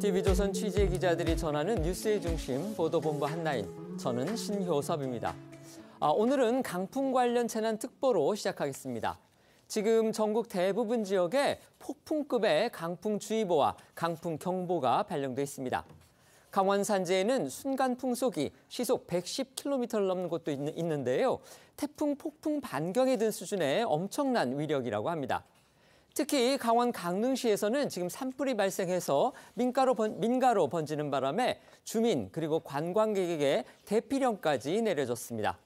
TV조선 취재 기자들이 전하는 뉴스의 중심 보도본부 한라인. 저는 신효섭입니다. 오늘은 강풍 관련 재난 특보로 시작하겠습니다. 지금 전국 대부분 지역에 폭풍급의 강풍주의보와 강풍경보가 발령돼 있습니다. 강원 산지에는 순간 풍속이 시속 110km를 넘는 곳도 있는데요. 태풍 폭풍 반경에 든 수준의 엄청난 위력이라고 합니다. 특히 강원 강릉시에서는 지금 산불이 발생해서 민가로 번지는 바람에 주민 그리고 관광객에게 대피령까지 내려졌습니다.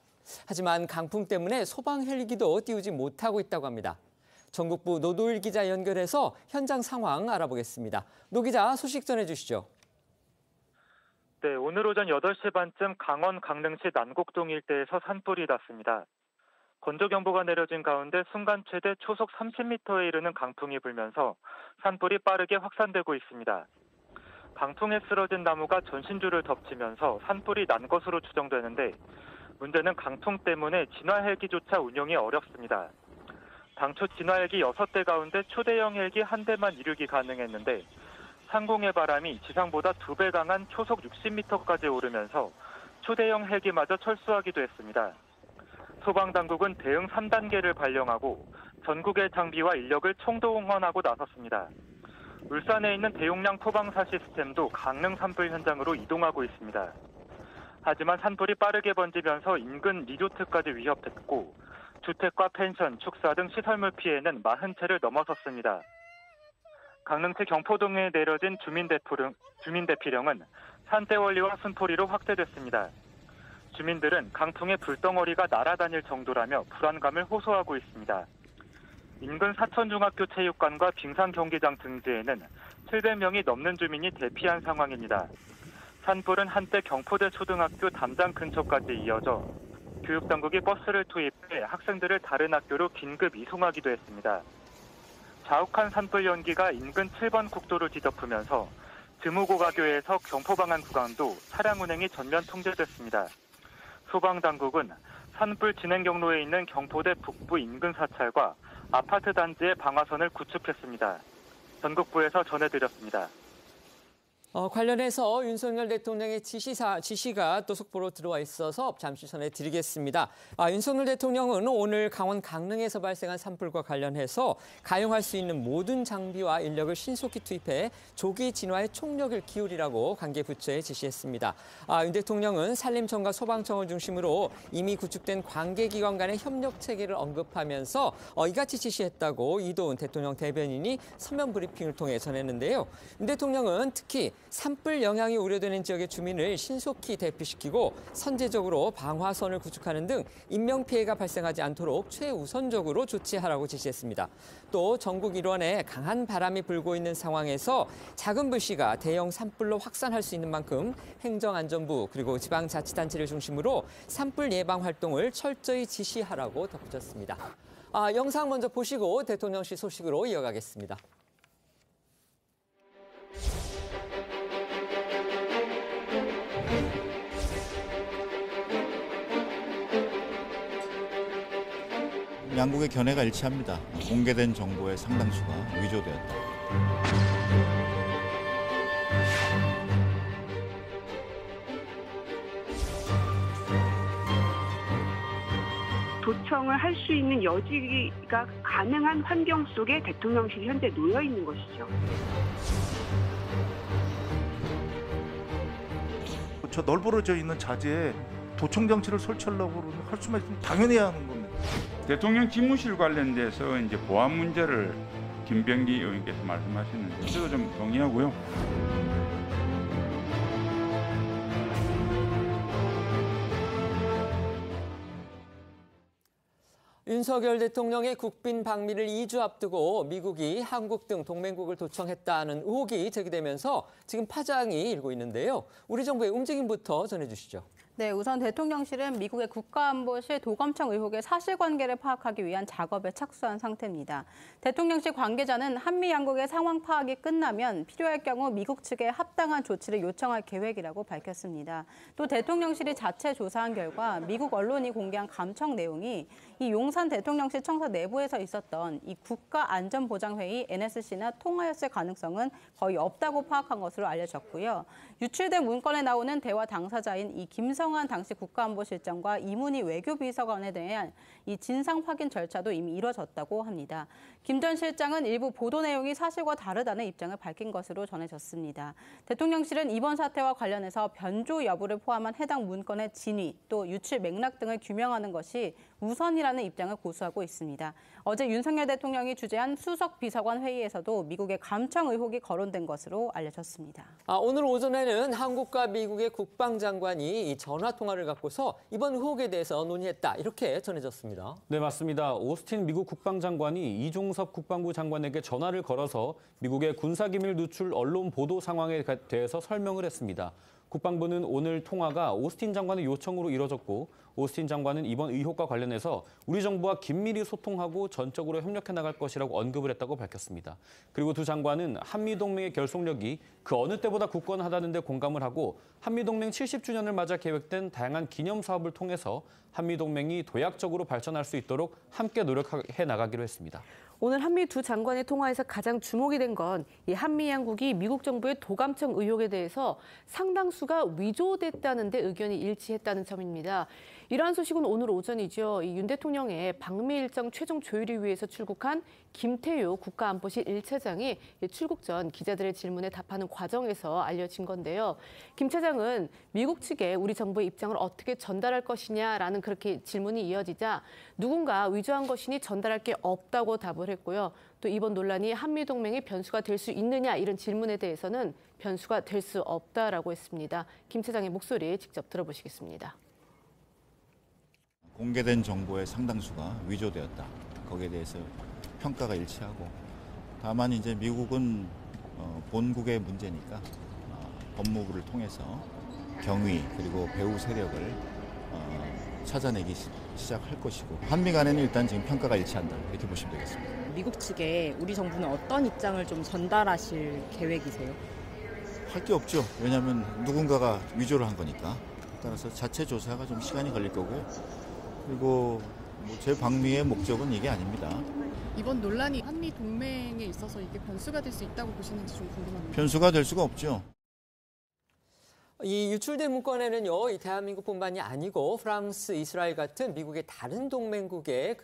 하지만 강풍 때문에 소방 헬기도 띄우지 못하고 있다고 합니다. 전국부 노도일 기자 연결해서 현장 상황 알아보겠습니다. 노 기자 소식 전해주시죠. 네, 오늘 오전 8시 반쯤 강원 강릉시 난곡동 일대에서 산불이 났습니다. 건조경보가 내려진 가운데 순간 최대 초속 30m에 이르는 강풍이 불면서 산불이 빠르게 확산되고 있습니다. 강풍에 쓰러진 나무가 전신주를 덮치면서 산불이 난 것으로 추정되는데 문제는 강풍 때문에 진화 헬기조차 운용이 어렵습니다. 당초 진화 헬기 6대 가운데 초대형 헬기 1대만 이륙이 가능했는데 상공의 바람이 지상보다 2배 강한 초속 60m까지 오르면서 초대형 헬기마저 철수하기도 했습니다. 소방당국은 대응 3단계를 발령하고 전국의 장비와 인력을 총동원하고 나섰습니다. 울산에 있는 대용량 포방사 시스템도 강릉 산불 현장으로 이동하고 있습니다. 하지만 산불이 빠르게 번지면서 인근 리조트까지 위협했고 주택과 펜션, 축사 등 시설물 피해는 40채를 넘어섰습니다. 강릉시 경포동에 내려진 주민대피령은 산대원리와 순포리로 확대됐습니다. 주민들은 강풍에 불덩어리가 날아다닐 정도라며 불안감을 호소하고 있습니다. 인근 사천중학교 체육관과 빙상 경기장 등지에는 700명이 넘는 주민이 대피한 상황입니다. 산불은 한때 경포대 초등학교 담장 근처까지 이어져 교육당국이 버스를 투입해 학생들을 다른 학교로 긴급 이송하기도 했습니다. 자욱한 산불 연기가 인근 7번 국도를 뒤덮으면서 드무고가교에서 경포방안 구간도 차량 운행이 전면 통제됐습니다. 소방당국은 산불 진행 경로에 있는 경포대 북부 인근 사찰과 아파트 단지의 방화선을 구축했습니다. 전국부에서 전해드렸습니다. 관련해서 윤석열 대통령의 지시가 또 속보로 들어와 있어서 잠시 전해드리겠습니다. 윤석열 대통령은 오늘 강원 강릉에서 발생한 산불과 관련해서 가용할 수 있는 모든 장비와 인력을 신속히 투입해 조기 진화에 총력을 기울이라고 관계 부처에 지시했습니다. 윤 대통령은 산림청과 소방청을 중심으로 이미 구축된 관계기관 간의 협력 체계를 언급하면서 이같이 지시했다고 이도훈 대통령 대변인이 서면 브리핑을 통해 전했는데요. 윤 대통령은 특히 산불 영향이 우려되는 지역의 주민을 신속히 대피시키고 선제적으로 방화선을 구축하는 등 인명피해가 발생하지 않도록 최우선적으로 조치하라고 지시했습니다. 또 전국 일원에 강한 바람이 불고 있는 상황에서 작은 불씨가 대형 산불로 확산할 수 있는 만큼 행정안전부 그리고 지방자치단체를 중심으로 산불 예방 활동을 철저히 지시하라고 덧붙였습니다. 영상 먼저 보시고 대통령실 소식으로 이어가겠습니다. 양국의 견해가 일치합니다. 공개된 정보의 상당수가 위조되었다. 도청을 할 수 있는 여지가 가능한 환경 속에 대통령실이 현재 놓여 있는 것이죠. 저 널브러져 있는 자재에 도청 장치를 설치하려고 할 수만 있으면 당연히 해야 하는 겁니다. 대통령 집무실 관련돼서 이제 보안 문제를 김병기 의원께서 말씀하시는데 저도 좀 동의하고요. 윤석열 대통령의 국빈 방미를 2주 앞두고 미국이 한국 등 동맹국을 도청했다는 의혹이 제기되면서 지금 파장이 일고 있는데요. 우리 정부의 움직임부터 전해주시죠. 네, 우선 대통령실은 미국의 국가안보실 도감청 의혹의 사실관계를 파악하기 위한 작업에 착수한 상태입니다. 대통령실 관계자는 한미 양국의 상황 파악이 끝나면 필요할 경우 미국 측에 합당한 조치를 요청할 계획이라고 밝혔습니다. 또 대통령실이 자체 조사한 결과 미국 언론이 공개한 감청 내용이 이 용산 대통령실 청사 내부에서 있었던 이 국가안전보장회의 NSC나 통하였을 가능성은 거의 없다고 파악한 것으로 알려졌고요. 유출된 문건에 나오는 대화 당사자인 이 김성한 당시 국가안보실장과 이문희 외교비서관에 대한 이 진상 확인 절차도 이미 이뤄졌다고 합니다. 김 전 실장은 일부 보도 내용이 사실과 다르다는 입장을 밝힌 것으로 전해졌습니다. 대통령실은 이번 사태와 관련해서 변조 여부를 포함한 해당 문건의 진위, 또 유출 맥락 등을 규명하는 것이 우선이라는 입장을 고수하고 있습니다. 어제 윤석열 대통령이 주재한 수석 비서관 회의에서도 미국의 감청 의혹이 거론된 것으로 알려졌습니다. 오늘 오전에는 한국과 미국의 국방장관이 이 전화 통화를 갖고서 이번 의혹에 대해서 논의했다, 이렇게 전해졌습니다. 네, 맞습니다. 오스틴 미국 국방장관이 이종섭 국방부 장관에게 전화를 걸어서 미국의 군사기밀 누출 언론 보도 상황에 대해서 설명을 했습니다. 국방부는 오늘 통화가 오스틴 장관의 요청으로 이뤄졌고, 오스틴 장관은 이번 의혹과 관련해서 우리 정부와 긴밀히 소통하고 전적으로 협력해 나갈 것이라고 언급을 했다고 밝혔습니다. 그리고 두 장관은 한미동맹의 결속력이 그 어느 때보다 굳건하다는 데 공감을 하고, 한미동맹 70주년을 맞아 계획된 다양한 기념 사업을 통해서 한미동맹이 도약적으로 발전할 수 있도록 함께 노력해 나가기로 했습니다. 오늘 한미 두 장관의 통화에서 가장 주목이 된 건 이 한미 양국이 미국 정부의 도감청 의혹에 대해서 상당수가 위조됐다는 데 의견이 일치했다는 점입니다. 이러한 소식은 오늘 오전이죠. 이 윤 대통령의 방미 일정 최종 조율을 위해서 출국한 김태효 국가안보실 1차장이 출국 전 기자들의 질문에 답하는 과정에서 알려진 건데요. 김 차장은 미국 측에 우리 정부의 입장을 어떻게 전달할 것이냐라는 그렇게 질문이 이어지자 누군가 위조한 것이니 전달할 게 없다고 답을 했고요. 또 이번 논란이 한미동맹의 변수가 될 수 있느냐, 이런 질문에 대해서는 변수가 될 수 없다라고 했습니다. 김 차장의 목소리 직접 들어보시겠습니다. 공개된 정보의 상당수가 위조되었다. 거기에 대해서 평가가 일치하고, 다만 이제 미국은 본국의 문제니까 법무부를 통해서 경위 그리고 배후 세력을 찾아내기 시작할 것이고, 한미 간에는 일단 지금 평가가 일치한다, 이렇게 보시면 되겠습니다. 미국 측에 우리 정부는 어떤 입장을 좀 전달하실 계획이세요? 할 게 없죠. 왜냐하면 누군가가 위조를 한 거니까. 따라서 자체 조사가 좀 시간이 걸릴 거고요. 그리고 제 방미의 목적은 이게 아닙니다. 이번 논란이 한미 동맹에 있어서 이게 변수가 될 수 있다고 보시는지 좀 궁금합니다. 변수가 될 수가 없죠. 이 유출된 문건에는요, 이 대한민국뿐만이 아니고 프랑스, 이스라엘 같은 미국의 다른 동맹국의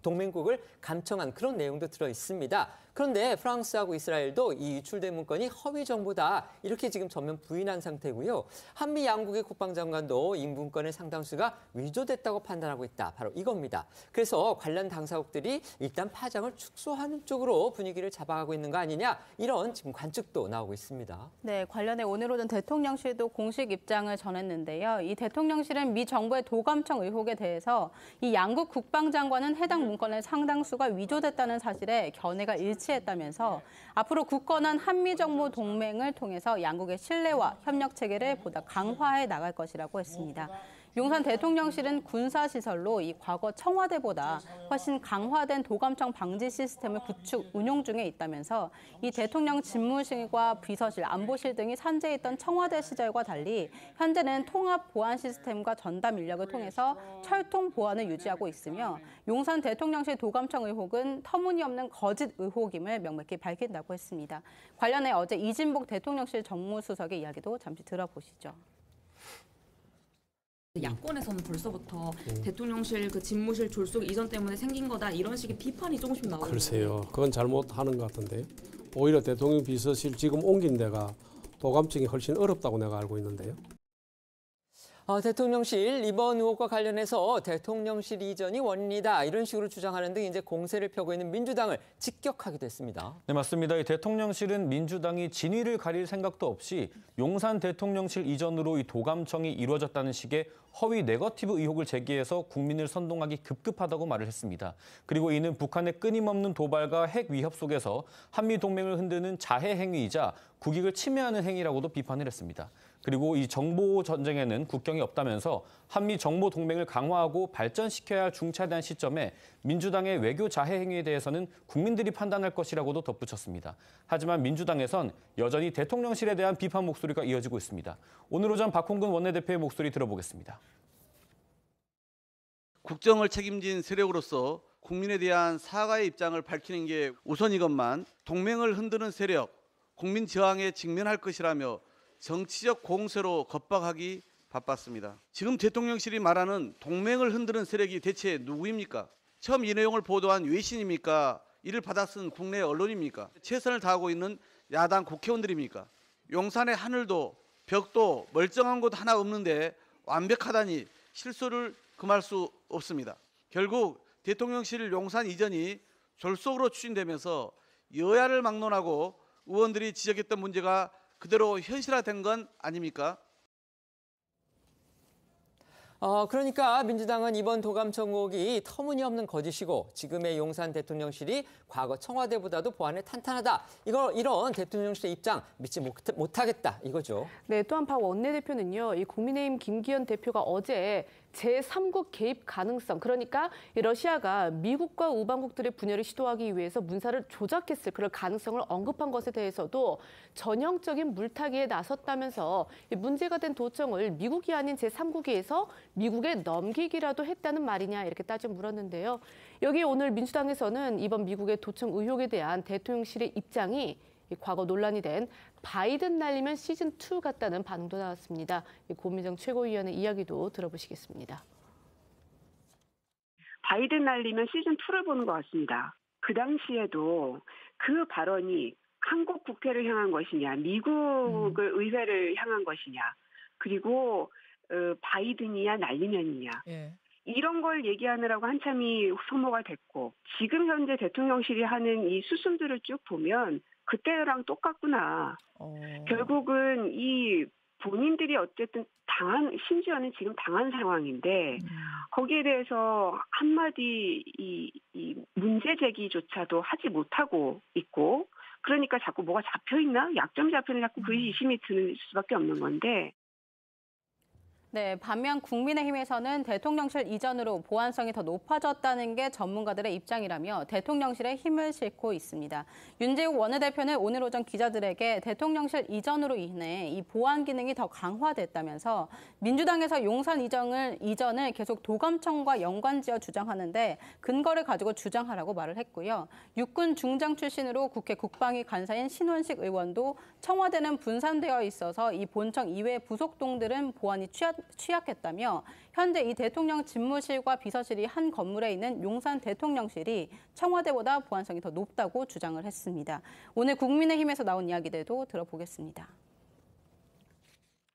동맹국을 감청한 그런 내용도 들어 있습니다. 그런데 프랑스하고 이스라엘도 이 유출된 문건이 허위 정보다, 이렇게 지금 전면 부인한 상태고요. 한미 양국의 국방장관도 이 문건의 상당수가 위조됐다고 판단하고 있다. 바로 이겁니다. 그래서 관련 당사국들이 일단 파장을 축소하는 쪽으로 분위기를 잡아가고 있는 거 아니냐, 이런 지금 관측도 나오고 있습니다. 네, 관련해 오늘 오전 대통령실도 공식 입장을 전했는데요. 이 대통령실은 미 정부의 도감청 의혹에 대해서 이 양국 국방장관은 해당 문건의 상당수가 위조됐다는 사실에 견해가 일치했다면서 앞으로 굳건한 한미정무 동맹을 통해서 양국의 신뢰와 협력 체계를 보다 강화해 나갈 것이라고 했습니다. 용산 대통령실은 군사시설로 이 과거 청와대보다 훨씬 강화된 도감청 방지 시스템을 구축, 운용 중에 있다면서 이 대통령 집무실과 비서실, 안보실 등이 산재해 있던 청와대 시절과 달리 현재는 통합 보안 시스템과 전담 인력을 통해서 철통 보안을 유지하고 있으며, 용산 대통령실 도감청 의혹은 터무니없는 거짓 의혹임을 명백히 밝힌다고 했습니다. 관련해 어제 이진복 대통령실 정무수석의 이야기도 잠시 들어보시죠. 야권에서는 벌써부터 대통령실 그 집무실 졸속 이전 때문에 생긴 거다, 이런 식의 비판이 조금씩 나오고. 글쎄요, 그건 잘못하는 것 같은데, 오히려 대통령 비서실 지금 옮긴 데가 도감청이 훨씬 어렵다고 내가 알고 있는데요. 대통령실 이번 의혹과 관련해서 대통령실 이전이 원인이다, 이런 식으로 주장하는 등 이제 공세를 펴고 있는 민주당을 직격하기도 했습니다. 네, 맞습니다. 이 대통령실은 민주당이 진위를 가릴 생각도 없이 용산 대통령실 이전으로 이 도감청이 이루어졌다는 식의 허위 네거티브 의혹을 제기해서 국민을 선동하기 급급하다고 말을 했습니다. 그리고 이는 북한의 끊임없는 도발과 핵 위협 속에서 한미 동맹을 흔드는 자해 행위이자 국익을 침해하는 행위라고도 비판을 했습니다. 그리고 이 정보 전쟁에는 국경이 없다면서 한미 정보 동맹을 강화하고 발전시켜야 할 중차대한 시점에 민주당의 외교 자해 행위에 대해서는 국민들이 판단할 것이라고도 덧붙였습니다. 하지만 민주당에선 여전히 대통령실에 대한 비판 목소리가 이어지고 있습니다. 오늘 오전 박홍근 원내대표의 목소리 들어보겠습니다. 국정을 책임진 세력으로서 국민에 대한 사과의 입장을 밝히는 게 우선이건만 동맹을 흔드는 세력, 국민 저항에 직면할 것이라며 정치적 공세로 겁박하기 바빴습니다. 지금 대통령실이 말하는 동맹을 흔드는 세력이 대체 누구입니까? 처음 이 내용을 보도한 외신입니까? 이를 받아쓴 국내 언론입니까? 최선을 다하고 있는 야당 국회의원들입니까? 용산의 하늘도 벽도 멀쩡한 곳 하나 없는데 완벽하다니 실소를 금할 수 없습니다. 결국 대통령실 용산 이전이 졸속으로 추진되면서 여야를 막론하고 의원들이 지적했던 문제가 그대로 현실화된 건 아닙니까? 그러니까 민주당은 이번 도감청 의혹이 터무니없는 거짓이고 지금의 용산 대통령실이 과거 청와대보다도 보안에 탄탄하다. 이런 대통령실의 입장 믿지 못하겠다 이거죠. 네, 또한 박 원내대표는요. 이 국민의힘 김기현 대표가 어제 제3국 개입 가능성, 그러니까 러시아가 미국과 우방국들의 분열을 시도하기 위해서 문사를 조작했을 그럴 가능성을 언급한 것에 대해서도 전형적인 물타기에 나섰다면서 문제가 된 도청을 미국이 아닌 제3국에서 미국에 넘기기라도 했다는 말이냐 이렇게 따져 물었는데요. 여기 오늘 민주당에서는 이번 미국의 도청 의혹에 대한 대통령실의 입장이 과거 논란이 된 바이든 날리면 시즌2 같다는 반응도 나왔습니다. 고민정 최고위원의 이야기도 들어보시겠습니다. 바이든 날리면 시즌2를 보는 것 같습니다. 그 당시에도 그 발언이 한국 국회를 향한 것이냐, 미국의 의회를 향한 것이냐, 그리고 바이든이냐 날리면이냐. 이런 걸 얘기하느라고 한참이 소모가 됐고 지금 현재 대통령실이 하는 이 수순들을 쭉 보면 그때랑 똑같구나. 결국은 이 본인들이 어쨌든 심지어는 지금 당한 상황인데 거기에 대해서 한마디 이 문제 제기조차도 하지 못하고 있고 그러니까 자꾸 뭐가 잡혀있나? 약점이 잡혀있나? 자꾸 그 의심이 드는 수밖에 없는 건데. 네, 반면 국민의힘에서는 대통령실 이전으로 보안성이 더 높아졌다는 게 전문가들의 입장이라며 대통령실에 힘을 싣고 있습니다. 윤재욱 원내대표는 오늘 오전 기자들에게 대통령실 이전으로 인해 이 보안 기능이 더 강화됐다면서 민주당에서 용산 이전을 계속 도감청과 연관지어 주장하는데 근거를 가지고 주장하라고 말을 했고요. 육군 중장 출신으로 국회 국방위 간사인 신원식 의원도 청와대는 분산되어 있어서 이 본청 이외의 부속동들은 보안이 취약했다며 현재 이 대통령 집무실과 비서실이 한 건물에 있는 용산 대통령실이 청와대보다 보안성이 더 높다고 주장을 했습니다. 오늘 국민의힘에서 나온 이야기들도 들어보겠습니다.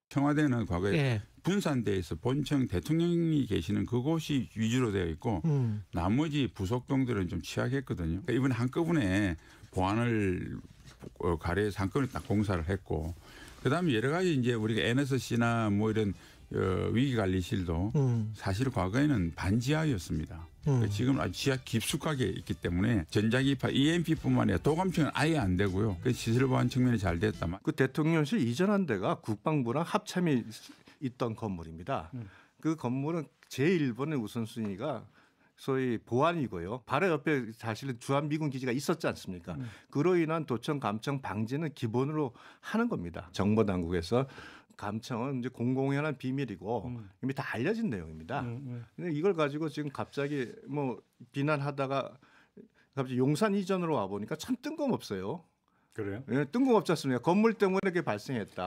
청와대는 과거에 분산되어 있어 본청 대통령이 계시는 그곳이 위주로 되어 있고 나머지 부속동들은 좀 취약했거든요. 그러니까 이번에 한꺼번에 보안을 가려서 한꺼번에 딱 공사를 했고 그다음에 여러 가지 이제 우리가 NSC나 뭐 이런 위기관리실도 사실 과거에는 반지하였습니다. 그러니까 지금 아주 지하 깊숙하게 있기 때문에 전자기파 EMP뿐만 아니라 도감청은 아예 안 되고요. 그 시설 보안 측면이 잘 됐다만. 그 대통령실 이전한 데가 국방부랑 합참이 있던 건물입니다. 그 건물은 제1번의 우선순위가 소위 보안이고요. 바로 옆에 사실은 주한미군 기지가 있었지 않습니까? 그로 인한 도청, 감청 방지는 기본으로 하는 겁니다. 정보당국에서 감청은 이제 공공연한 비밀이고 이미 다 알려진 내용입니다. 근데 이걸 가지고 지금 갑자기 뭐 비난하다가 갑자기 용산 이전으로 와 보니까 참 뜬금없어요. 그래요? 네, 뜬금없지 않습니까? 건물 때문에 이렇게 발생했다.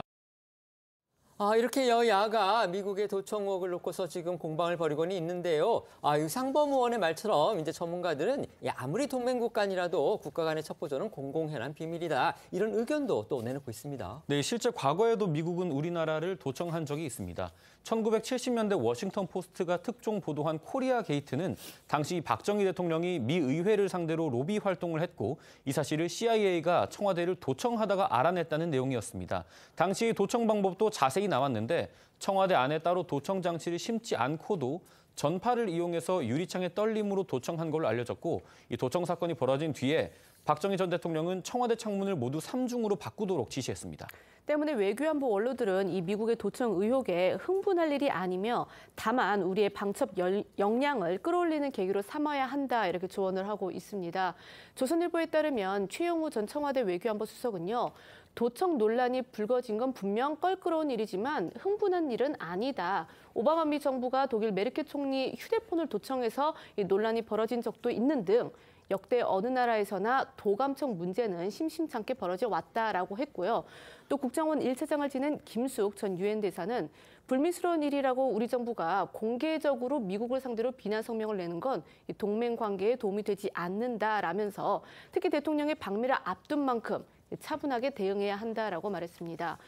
이렇게 여야가 미국의 도청 의혹을 놓고서 지금 공방을 벌이고는 있는데요. 이 상범 의원의 말처럼 이제 전문가들은 아무리 동맹국 간이라도 국가 간의 첩보전은 공공연한 비밀이다. 이런 의견도 또 내놓고 있습니다. 네, 실제 과거에도 미국은 우리나라를 도청한 적이 있습니다. 1970년대 워싱턴 포스트가 특종 보도한 코리아 게이트는 당시 박정희 대통령이 미 의회를 상대로 로비 활동을 했고 이 사실을 CIA가 청와대를 도청하다가 알아냈다는 내용이었습니다. 당시 도청 방법도 자세히 나왔는데 청와대 안에 따로 도청 장치를 심지 않고도 전파를 이용해서 유리창의 떨림으로 도청한 걸로 알려졌고 이 도청 사건이 벌어진 뒤에 박정희 전 대통령은 청와대 창문을 모두 3중으로 바꾸도록 지시했습니다. 때문에 외교안보 원로들은 이 미국의 도청 의혹에 흥분할 일이 아니며 다만 우리의 방첩 역량을 끌어올리는 계기로 삼아야 한다 이렇게 조언을 하고 있습니다. 조선일보에 따르면 최영우 전 청와대 외교안보 수석은요. 도청 논란이 불거진 건 분명 껄끄러운 일이지만 흥분한 일은 아니다. 오바마 미 정부가 독일 메르켈 총리 휴대폰을 도청해서 이 논란이 벌어진 적도 있는 등 역대 어느 나라에서나 도감청 문제는 심심찮게 벌어져 왔다라고 했고요. 또 국정원 1차장을 지낸 김숙 전 유엔 대사는 불미스러운 일이라고 우리 정부가 공개적으로 미국을 상대로 비난 성명을 내는 건 동맹 관계에 도움이 되지 않는다라면서 특히 대통령의 방미를 앞둔 만큼 차분하게 대응해야 한다라고 말했습니다.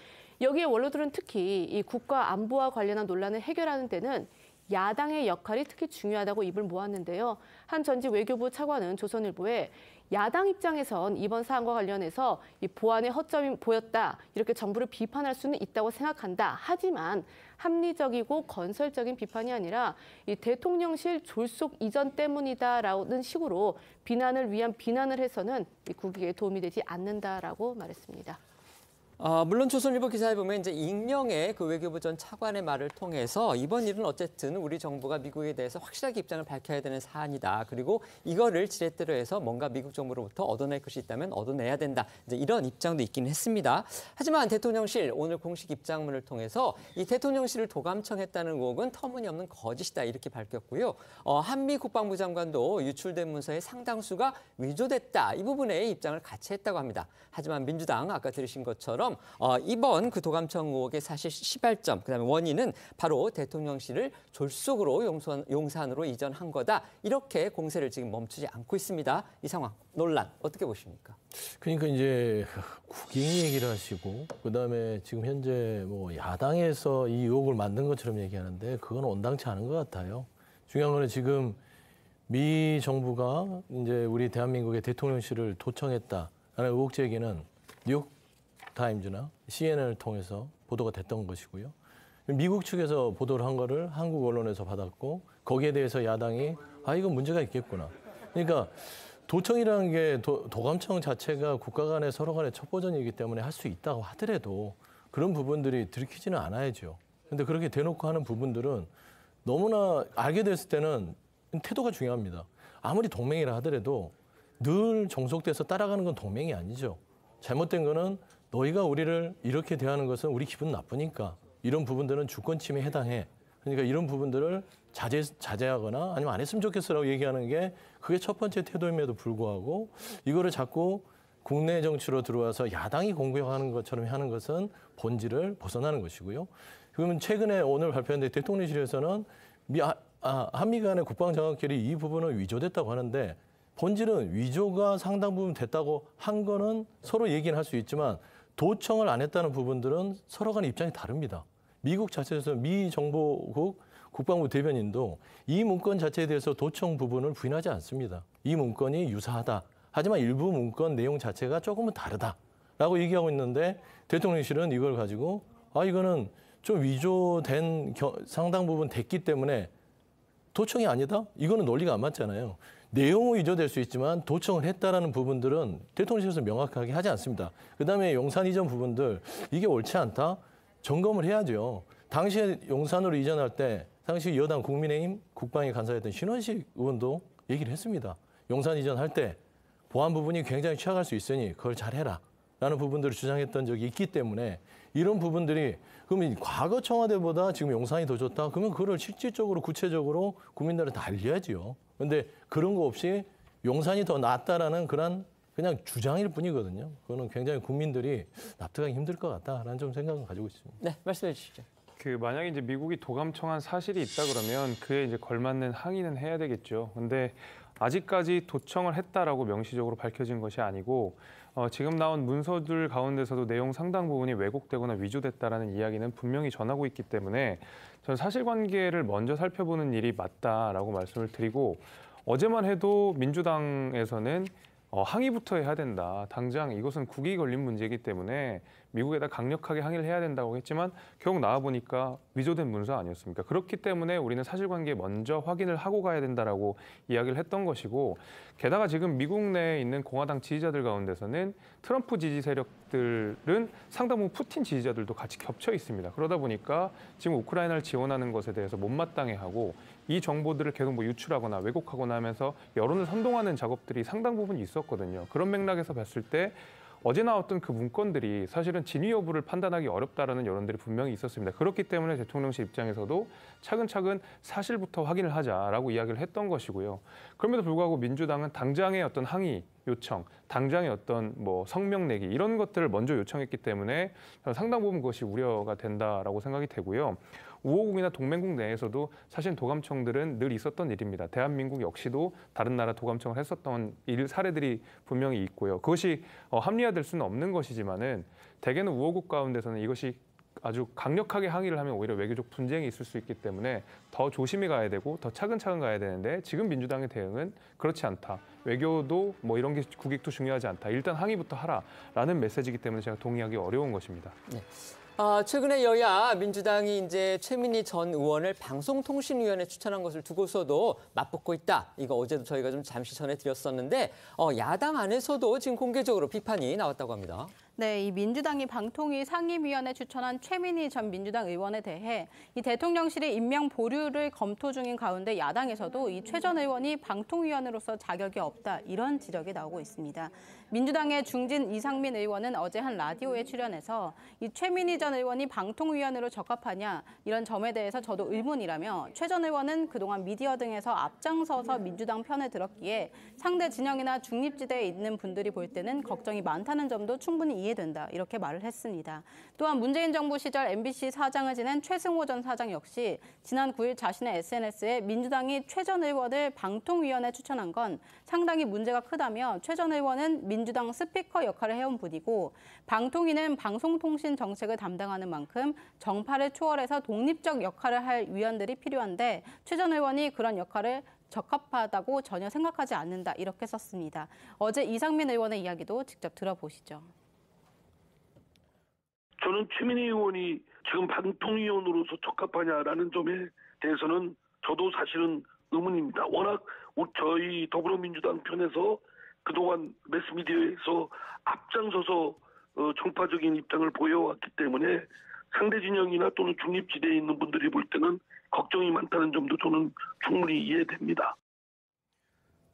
여기에 원로들은 특히 이 국가 안보와 관련한 논란을 해결하는 데는 야당의 역할이 특히 중요하다고 입을 모았는데요. 한 전직 외교부 차관은 조선일보에 야당 입장에선 이번 사안과 관련해서 이 보안에 허점이 보였다. 이렇게 정부를 비판할 수는 있다고 생각한다. 하지만 합리적이고 건설적인 비판이 아니라 이 대통령실 졸속 이전 때문이다라는 식으로 비난을 위한 비난을 해서는 이 국익에 도움이 되지 않는다라고 말했습니다. 물론 조선일보 기사에 보면 이제 익명의 그 외교부 전 차관의 말을 통해서 이번 일은 어쨌든 우리 정부가 미국에 대해서 확실하게 입장을 밝혀야 되는 사안이다. 그리고 이거를 지렛대로 해서 뭔가 미국 정부로부터 얻어낼 것이 있다면 얻어내야 된다. 이제 이런 입장도 있긴 했습니다. 하지만 대통령실 오늘 공식 입장문을 통해서 이 대통령실을 도감청했다는 의혹은 터무니없는 거짓이다. 이렇게 밝혔고요. 한미 국방부 장관도 유출된 문서의 상당수가 위조됐다. 이 부분에 입장을 같이 했다고 합니다. 하지만 민주당 아까 들으신 것처럼 이번 그 도감청 의혹의 사실 시발점, 그다음에 원인은 바로 대통령실을 졸속으로 용산으로 이전한 거다. 이렇게 공세를 지금 멈추지 않고 있습니다. 이 상황, 논란 어떻게 보십니까? 그러니까 이제 국익 얘기를 하시고 그다음에 지금 현재 뭐 야당에서 이 의혹을 만든 것처럼 얘기하는데 그건 온당치 않은 것 같아요. 중요한 거는 지금 미 정부가 이제 우리 대한민국의 대통령실을 도청했다라는 의혹 제기는 뉴욕 타임즈나 CNN을 통해서 보도가 됐던 것이고요. 미국 측에서 보도를 한 거를 한국 언론에서 받았고 거기에 대해서 야당이 이건 문제가 있겠구나. 그러니까 도청이라는 게 도감청 자체가 국가 간의 서로 간의 첩보전이기 때문에 할 수 있다고 하더라도 그런 부분들이 들키지는 않아야죠. 그런데 그렇게 대놓고 하는 부분들은 너무나 알게 됐을 때는 태도가 중요합니다. 아무리 동맹이라 하더라도 늘 종속돼서 따라가는 건 동맹이 아니죠. 잘못된 거는 너희가 우리를 이렇게 대하는 것은 우리 기분 나쁘니까 이런 부분들은 주권 침해에 해당해. 그러니까 이런 부분들을 자제하거나 아니면 안 했으면 좋겠어라고 얘기하는 게 그게 첫 번째 태도임에도 불구하고 이거를 자꾸 국내 정치로 들어와서 야당이 공격하는 것처럼 하는 것은 본질을 벗어나는 것이고요. 그러면 최근에 오늘 발표한 대통령실에서는 한미 간의 국방장관끼리 이 부분은 위조됐다고 하는데 본질은 위조가 상당 부분 됐다고 한 거는 서로 얘기는 할 수 있지만 도청을 안 했다는 부분들은 서로 간의 입장이 다릅니다. 미국 자체에서 미 정보국 국방부 대변인도 이 문건 자체에 대해서 도청 부분을 부인하지 않습니다. 이 문건이 유사하다. 하지만 일부 문건 내용 자체가 조금은 다르다라고 얘기하고 있는데 대통령실은 이걸 가지고 이거는 좀 위조된 상당 부분 됐기 때문에 도청이 아니다? 이거는 논리가 안 맞잖아요. 내용은 위조될 수 있지만 도청을 했다라는 부분들은 대통령실에서 명확하게 하지 않습니다. 그다음에 용산 이전 부분들 이게 옳지 않다? 점검을 해야죠. 당시에 용산으로 이전할 때 당시 여당 국민의힘 국방위 간사였던 신원식 의원도 얘기를 했습니다. 용산 이전할 때 보안 부분이 굉장히 취약할 수 있으니 그걸 잘해라 라는 부분들을 주장했던 적이 있기 때문에 이런 부분들이 그러면 과거 청와대보다 지금 용산이 더 좋다? 그러면 그걸 실질적으로 구체적으로 국민들한테 알려야지요. 그런데 그런 거 없이 용산이 더 낫다라는 그냥 주장일 뿐이거든요. 그거는 굉장히 국민들이 납득하기 힘들 것 같다라는 좀 생각을 가지고 있습니다. 네, 말씀해 주시죠. 만약에 이제 미국이 도감청한 사실이 있다 그러면 그에 이제 걸맞는 항의는 해야 되겠죠. 근데 아직까지 도청을 했다라고 명시적으로 밝혀진 것이 아니고 지금 나온 문서들 가운데서도 내용 상당 부분이 왜곡되거나 위조됐다라는 이야기는 분명히 전하고 있기 때문에 저는 사실관계를 먼저 살펴보는 일이 맞다라고 말씀을 드리고 어제만 해도 민주당에서는 항의부터 해야 된다. 당장 이것은 국익이 걸린 문제이기 때문에 미국에다 강력하게 항의를 해야 된다고 했지만 결국 나와보니까 위조된 문서 아니었습니까? 그렇기 때문에 우리는 사실관계 먼저 확인을 하고 가야 된다라고 이야기를 했던 것이고 게다가 지금 미국 내에 있는 공화당 지지자들 가운데서는 트럼프 지지 세력들은 상당 부분 푸틴 지지자들도 같이 겹쳐 있습니다. 그러다 보니까 지금 우크라이나를 지원하는 것에 대해서 못마땅해하고 이 정보들을 계속 유출하거나 왜곡하거나 하면서 여론을 선동하는 작업들이 상당 부분 있었거든요. 그런 맥락에서 봤을 때 어제 나왔던 그 문건들이 사실은 진위 여부를 판단하기 어렵다라는 여론들이 분명히 있었습니다. 그렇기 때문에 대통령실 입장에서도 차근차근 사실부터 확인을 하자라고 이야기를 했던 것이고요. 그럼에도 불구하고 민주당은 당장의 어떤 항의 요청, 당장의 어떤 성명 내기 이런 것들을 먼저 요청했기 때문에 상당 부분 그것이 우려가 된다라고 생각이 되고요. 우호국이나 동맹국 내에서도 사실 도감청들은 늘 있었던 일입니다. 대한민국 역시도 다른 나라 도감청을 했었던 사례들이 분명히 있고요. 그것이 합리화될 수는 없는 것이지만은 대개는 우호국 가운데서는 이것이 아주 강력하게 항의를 하면 오히려 외교적 분쟁이 있을 수 있기 때문에 더 조심히 가야 되고 더 차근차근 가야 되는데 지금 민주당의 대응은 그렇지 않다. 외교도 이런 게 국익도 중요하지 않다. 일단 항의부터 하라라는 메시지이기 때문에 제가 동의하기 어려운 것입니다. 네. 최근에 여야 민주당이 이제 최민희 전 의원을 방송통신위원회에 추천한 것을 두고서도 맞붙고 있다. 이거 어제도 저희가 좀 잠시 전해드렸었는데 야당 안에서도 지금 공개적으로 비판이 나왔다고 합니다. 네, 이 민주당이 방통위 상임위원회 추천한 최민희 전 민주당 의원에 대해 이 대통령실이 임명 보류를 검토 중인 가운데 야당에서도 이 최 전 의원이 방통위원으로서 자격이 없다 이런 지적이 나오고 있습니다. 민주당의 중진 이상민 의원은 어제 한 라디오에 출연해서 이 최민희 전 의원이 방통위원으로 적합하냐 이런 점에 대해서 저도 의문이라며 최 전 의원은 그동안 미디어 등에서 앞장서서 민주당 편에 들었기에 상대 진영이나 중립지대에 있는 분들이 볼 때는 걱정이 많다는 점도 충분히 이해된다 이렇게 말을 했습니다. 또한 문재인 정부 시절 MBC 사장을 지낸 최승호 전 사장 역시 지난 9일 자신의 SNS에 민주당이 최 전 의원을 방통위원회에 추천한 건 상당히 문제가 크다며 최 전 의원은 민주당 스피커 역할을 해온 분이고 방통위는 방송통신 정책을 담당하는 만큼 정파를 초월해서 독립적 역할을 할 위원들이 필요한데 최 전 의원이 그런 역할을 적합하다고 전혀 생각하지 않는다 이렇게 썼습니다. 어제 이상민 의원의 이야기도 직접 들어보시죠. 저는 최민희 의원이 지금 방통위원으로서 적합하냐라는 점에 대해서는 저도 사실은 의문입니다. 워낙 저희 더불어민주당 편에서 그동안 매스미디어에서 앞장서서 정파적인 입장을 보여왔기 때문에 상대 진영이나 또는 중립지대에 있는 분들이 볼 때는 걱정이 많다는 점도 저는 충분히 이해됩니다.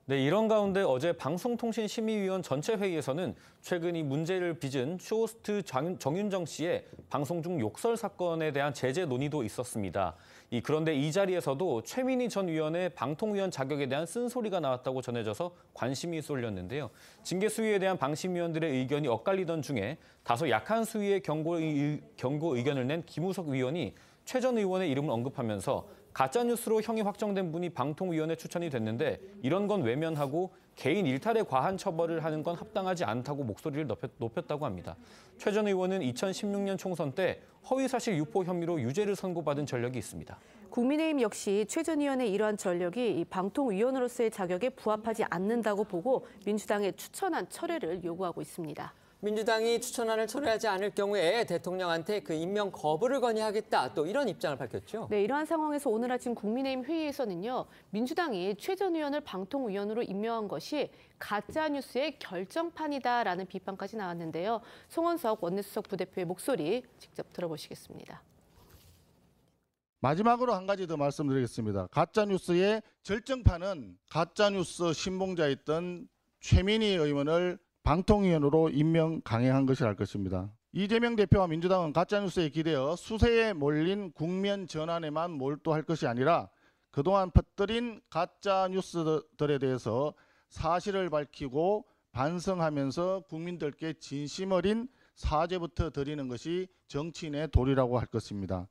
네, 이런 가운데 어제 방송통신심의위원 전체 회의에서는 최근 이 문제를 빚은 쇼호스트 정윤정 씨의 방송 중 욕설 사건에 대한 제재 논의도 있었습니다. 그런데 이 자리에서도 최민희 전 위원의 방통위원 자격에 대한 쓴소리가 나왔다고 전해져서 관심이 쏠렸는데요. 징계 수위에 대한 방심위원들의 의견이 엇갈리던 중에 다소 약한 수위의 경고 의견을 낸 김우석 위원이 최 전 의원의 이름을 언급하면서 가짜뉴스로 형이 확정된 분이 방통위원회 추천이 됐는데 이런 건 외면하고 개인 일탈에 과한 처벌을 하는 건 합당하지 않다고 목소리를 높였다고 합니다. 최 전 의원은 2016년 총선 때 허위사실 유포 혐의로 유죄를 선고받은 전력이 있습니다. 국민의힘 역시 최 전 의원의 이러한 전력이 이 방통위원으로서의 자격에 부합하지 않는다고 보고 민주당의 추천안 철회를 요구하고 있습니다. 민주당이 추천안을 철회하지 않을 경우에 대통령한테 그 임명 거부를 건의하겠다 또 이런 입장을 밝혔죠. 네, 이러한 상황에서 오늘 아침 국민의힘 회의에서는요. 민주당이 최 전 의원을 방통위원으로 임명한 것이 가짜뉴스의 결정판이다라는 비판까지 나왔는데요. 송원석 원내수석 부대표의 목소리 직접 들어보시겠습니다. 마지막으로 한 가지 더 말씀드리겠습니다. 가짜뉴스의 결정판은 가짜뉴스 신봉자였던 최민희 의원을 방통위원으로 임명 강행한 것이랄 것입니다. 이재명 대표와 민주당은 가짜뉴스에 기대어 수세에 몰린 국면 전환에만 몰두할 것이 아니라 그동안 퍼뜨린 가짜뉴스들에 대해서 사실을 밝히고 반성하면서 국민들께 진심 어린 사죄부터 드리는 것이 정치인의 도리라고 할 것입니다.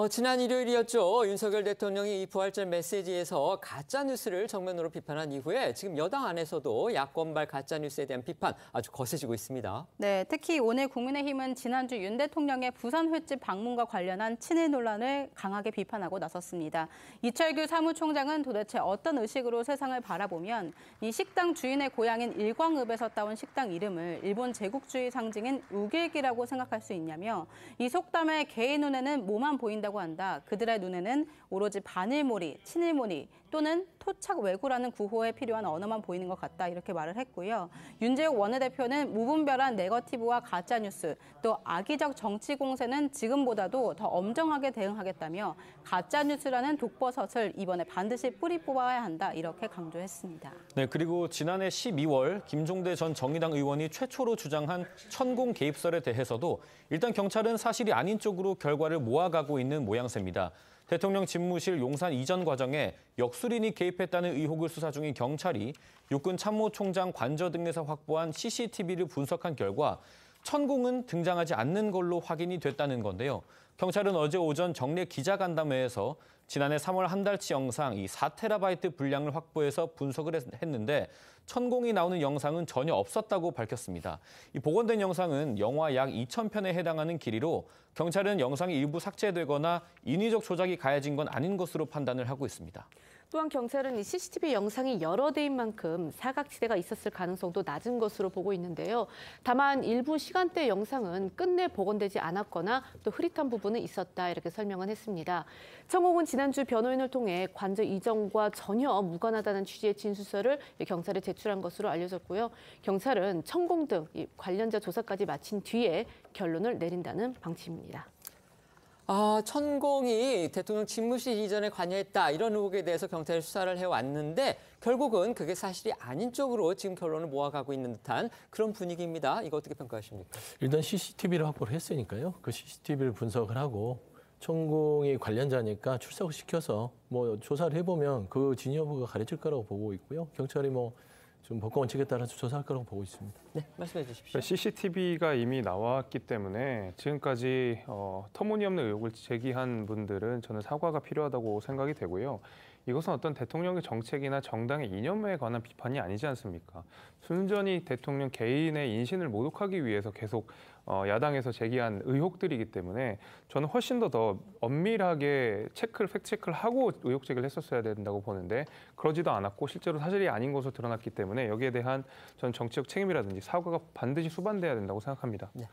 지난 일요일이었죠. 윤석열 대통령이 이 부활절 메시지에서 가짜뉴스를 정면으로 비판한 이후에 지금 여당 안에서도 야권발 가짜뉴스에 대한 비판 아주 거세지고 있습니다. 네, 특히 오늘 국민의힘은 지난주 윤 대통령의 부산 횟집 방문과 관련한 친일 논란을 강하게 비판하고 나섰습니다. 이철규 사무총장은 도대체 어떤 의식으로 세상을 바라보면 이 식당 주인의 고향인 일광읍에서 따온 식당 이름을 일본 제국주의 상징인 우길기라고 생각할 수 있냐며 이 속담에 개의 눈에는 뭐만 보인다고 한다. 그들의 눈에는 오로지 반일몰이, 친일몰이 또는 토착 왜구라는 구호에 필요한 언어만 보이는 것 같다. 이렇게 말을 했고요. 윤재욱 원내대표는 무분별한 네거티브와 가짜뉴스, 또 악의적 정치 공세는 지금보다도 더 엄정하게 대응하겠다며 가짜뉴스라는 독버섯을 이번에 반드시 뿌리 뽑아야 한다. 이렇게 강조했습니다. 네, 그리고 지난해 12월 김종대 전 정의당 의원이 최초로 주장한 천공 개입설에 대해서도 일단 경찰은 사실이 아닌 쪽으로 결과를 모아가고 있는 모양새입니다. 대통령 집무실 용산 이전 과정에 역술인이 개입했다는 의혹을 수사 중인 경찰이 육군 참모총장 관저 등에서 확보한 CCTV를 분석한 결과 천공은 등장하지 않는 걸로 확인이 됐다는 건데요. 경찰은 어제 오전 정례 기자간담회에서 지난해 3월 한 달치 영상 이 4테라바이트 분량을 확보해서 분석을 했는데 천공이 나오는 영상은 전혀 없었다고 밝혔습니다. 이 복원된 영상은 영화 약 2,000편에 해당하는 길이로 경찰은 영상이 일부 삭제되거나 인위적 조작이 가해진 건 아닌 것으로 판단을 하고 있습니다. 또한 경찰은 이 CCTV 영상이 여러 대인 만큼 사각지대가 있었을 가능성도 낮은 것으로 보고 있는데요. 다만 일부 시간대 영상은 끝내 복원되지 않았거나 또 흐릿한 부분은 있었다 이렇게 설명은 했습니다. 천공은 지난주 변호인을 통해 관저 이전과 전혀 무관하다는 취지의 진술서를 경찰에 제출한 것으로 알려졌고요. 경찰은 천공 등 관련자 조사까지 마친 뒤에 결론을 내린다는 방침입니다. 천공이 대통령 집무실 이전에 관여했다 이런 의혹에 대해서 경찰이 수사를 해왔는데 결국은 그게 사실이 아닌 쪽으로 지금 결론을 모아가고 있는 듯한 그런 분위기입니다. 이거 어떻게 평가하십니까? 일단 CCTV를 확보를 했으니까요. 그 CCTV를 분석을 하고 천공이 관련자니까 출석을 시켜서 조사를 해보면 그 진위 여부가 가려질 거라고 보고 있고요. 경찰이 좀 법과 원칙에 따라서 조사할 거라고 보고 있습니다. 네, 말씀해 주십시오. CCTV가 이미 나왔기 때문에 지금까지 터무니없는 의혹을 제기한 분들은 저는 사과가 필요하다고 생각이 되고요. 이것은 어떤 대통령의 정책이나 정당의 이념에 관한 비판이 아니지 않습니까? 순전히 대통령 개인의 인신을 모독하기 위해서 계속 야당에서 제기한 의혹들이기 때문에 저는 훨씬 더 엄밀하게 팩트체크를 하고 의혹 제기를 했었어야 된다고 보는데 그러지도 않았고 실제로 사실이 아닌 것으로 드러났기 때문에 여기에 대한 전 정치적 책임이라든지 사과가 반드시 수반돼야 된다고 생각합니다. 네.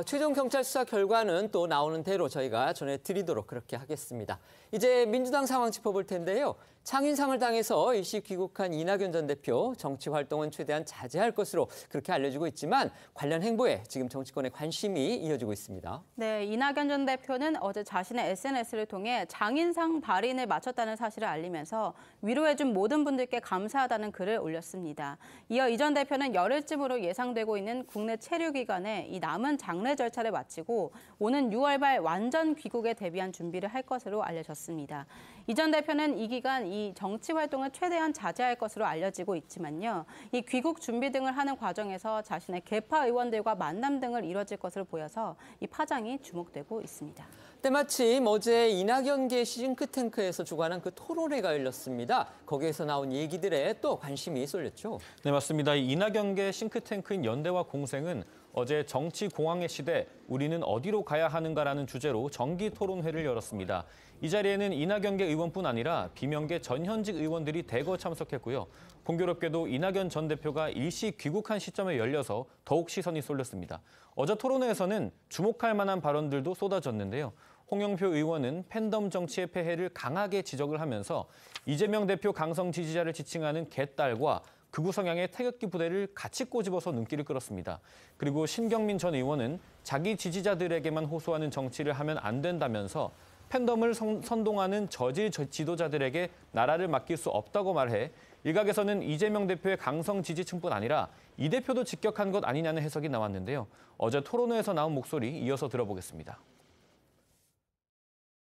최종 경찰 수사 결과는 또 나오는 대로 저희가 전해드리도록 그렇게 하겠습니다. 이제 민주당 상황 짚어볼 텐데요. 창인상을 당해서 일시 귀국한 이낙연 전 대표 정치 활동은 최대한 자제할 것으로 그렇게 알려지고 있지만 관련 행보에 지금 정치권의 관심이 이어지고 있습니다. 네, 이낙연 전 대표는 어제 자신의 SNS를 통해 장인상 발인을 마쳤다는 사실을 알리면서 위로해준 모든 분들께 감사하다는 글을 올렸습니다. 이어 이 전 대표는 열흘쯤으로 예상되고 있는 국내 체류 기간에 이 남은 장례 절차를 마치고 오는 6월 말 완전 귀국에 대비한 준비를 할 것으로 알려졌습니다. 이 전 대표는 이 기간 이 정치 활동을 최대한 자제할 것으로 알려지고 있지만요. 이 귀국 준비 등을 하는 과정에서 자신의 계파 의원들과 만남 등을 이뤄질 것으로 보여서 이 파장이 주목되고 있습니다. 때마침 어제 이낙연계 싱크탱크에서 주관한 그 토론회가 열렸습니다. 거기에서 나온 얘기들에 또 관심이 쏠렸죠. 네, 맞습니다. 이낙연계 싱크탱크인 연대와 공생은 어제 정치 공황의 시대, 우리는 어디로 가야 하는가라는 주제로 정기 토론회를 열었습니다. 이 자리에는 이낙연계 의원뿐 아니라 비명계 전현직 의원들이 대거 참석했고요. 공교롭게도 이낙연 전 대표가 일시 귀국한 시점에 열려서 더욱 시선이 쏠렸습니다. 어제 토론회에서는 주목할 만한 발언들도 쏟아졌는데요. 홍영표 의원은 팬덤 정치의 폐해를 강하게 지적을 하면서 이재명 대표 강성 지지자를 지칭하는 개딸과 극우 성향의 태극기 부대를 같이 꼬집어서 눈길을 끌었습니다. 그리고 신경민 전 의원은 자기 지지자들에게만 호소하는 정치를 하면 안 된다면서 팬덤을 선동하는 저질 지도자들에게 나라를 맡길 수 없다고 말해 일각에서는 이재명 대표의 강성 지지층뿐 아니라 이 대표도 직격한 것 아니냐는 해석이 나왔는데요. 어제 토론회에서 나온 목소리 이어서 들어보겠습니다.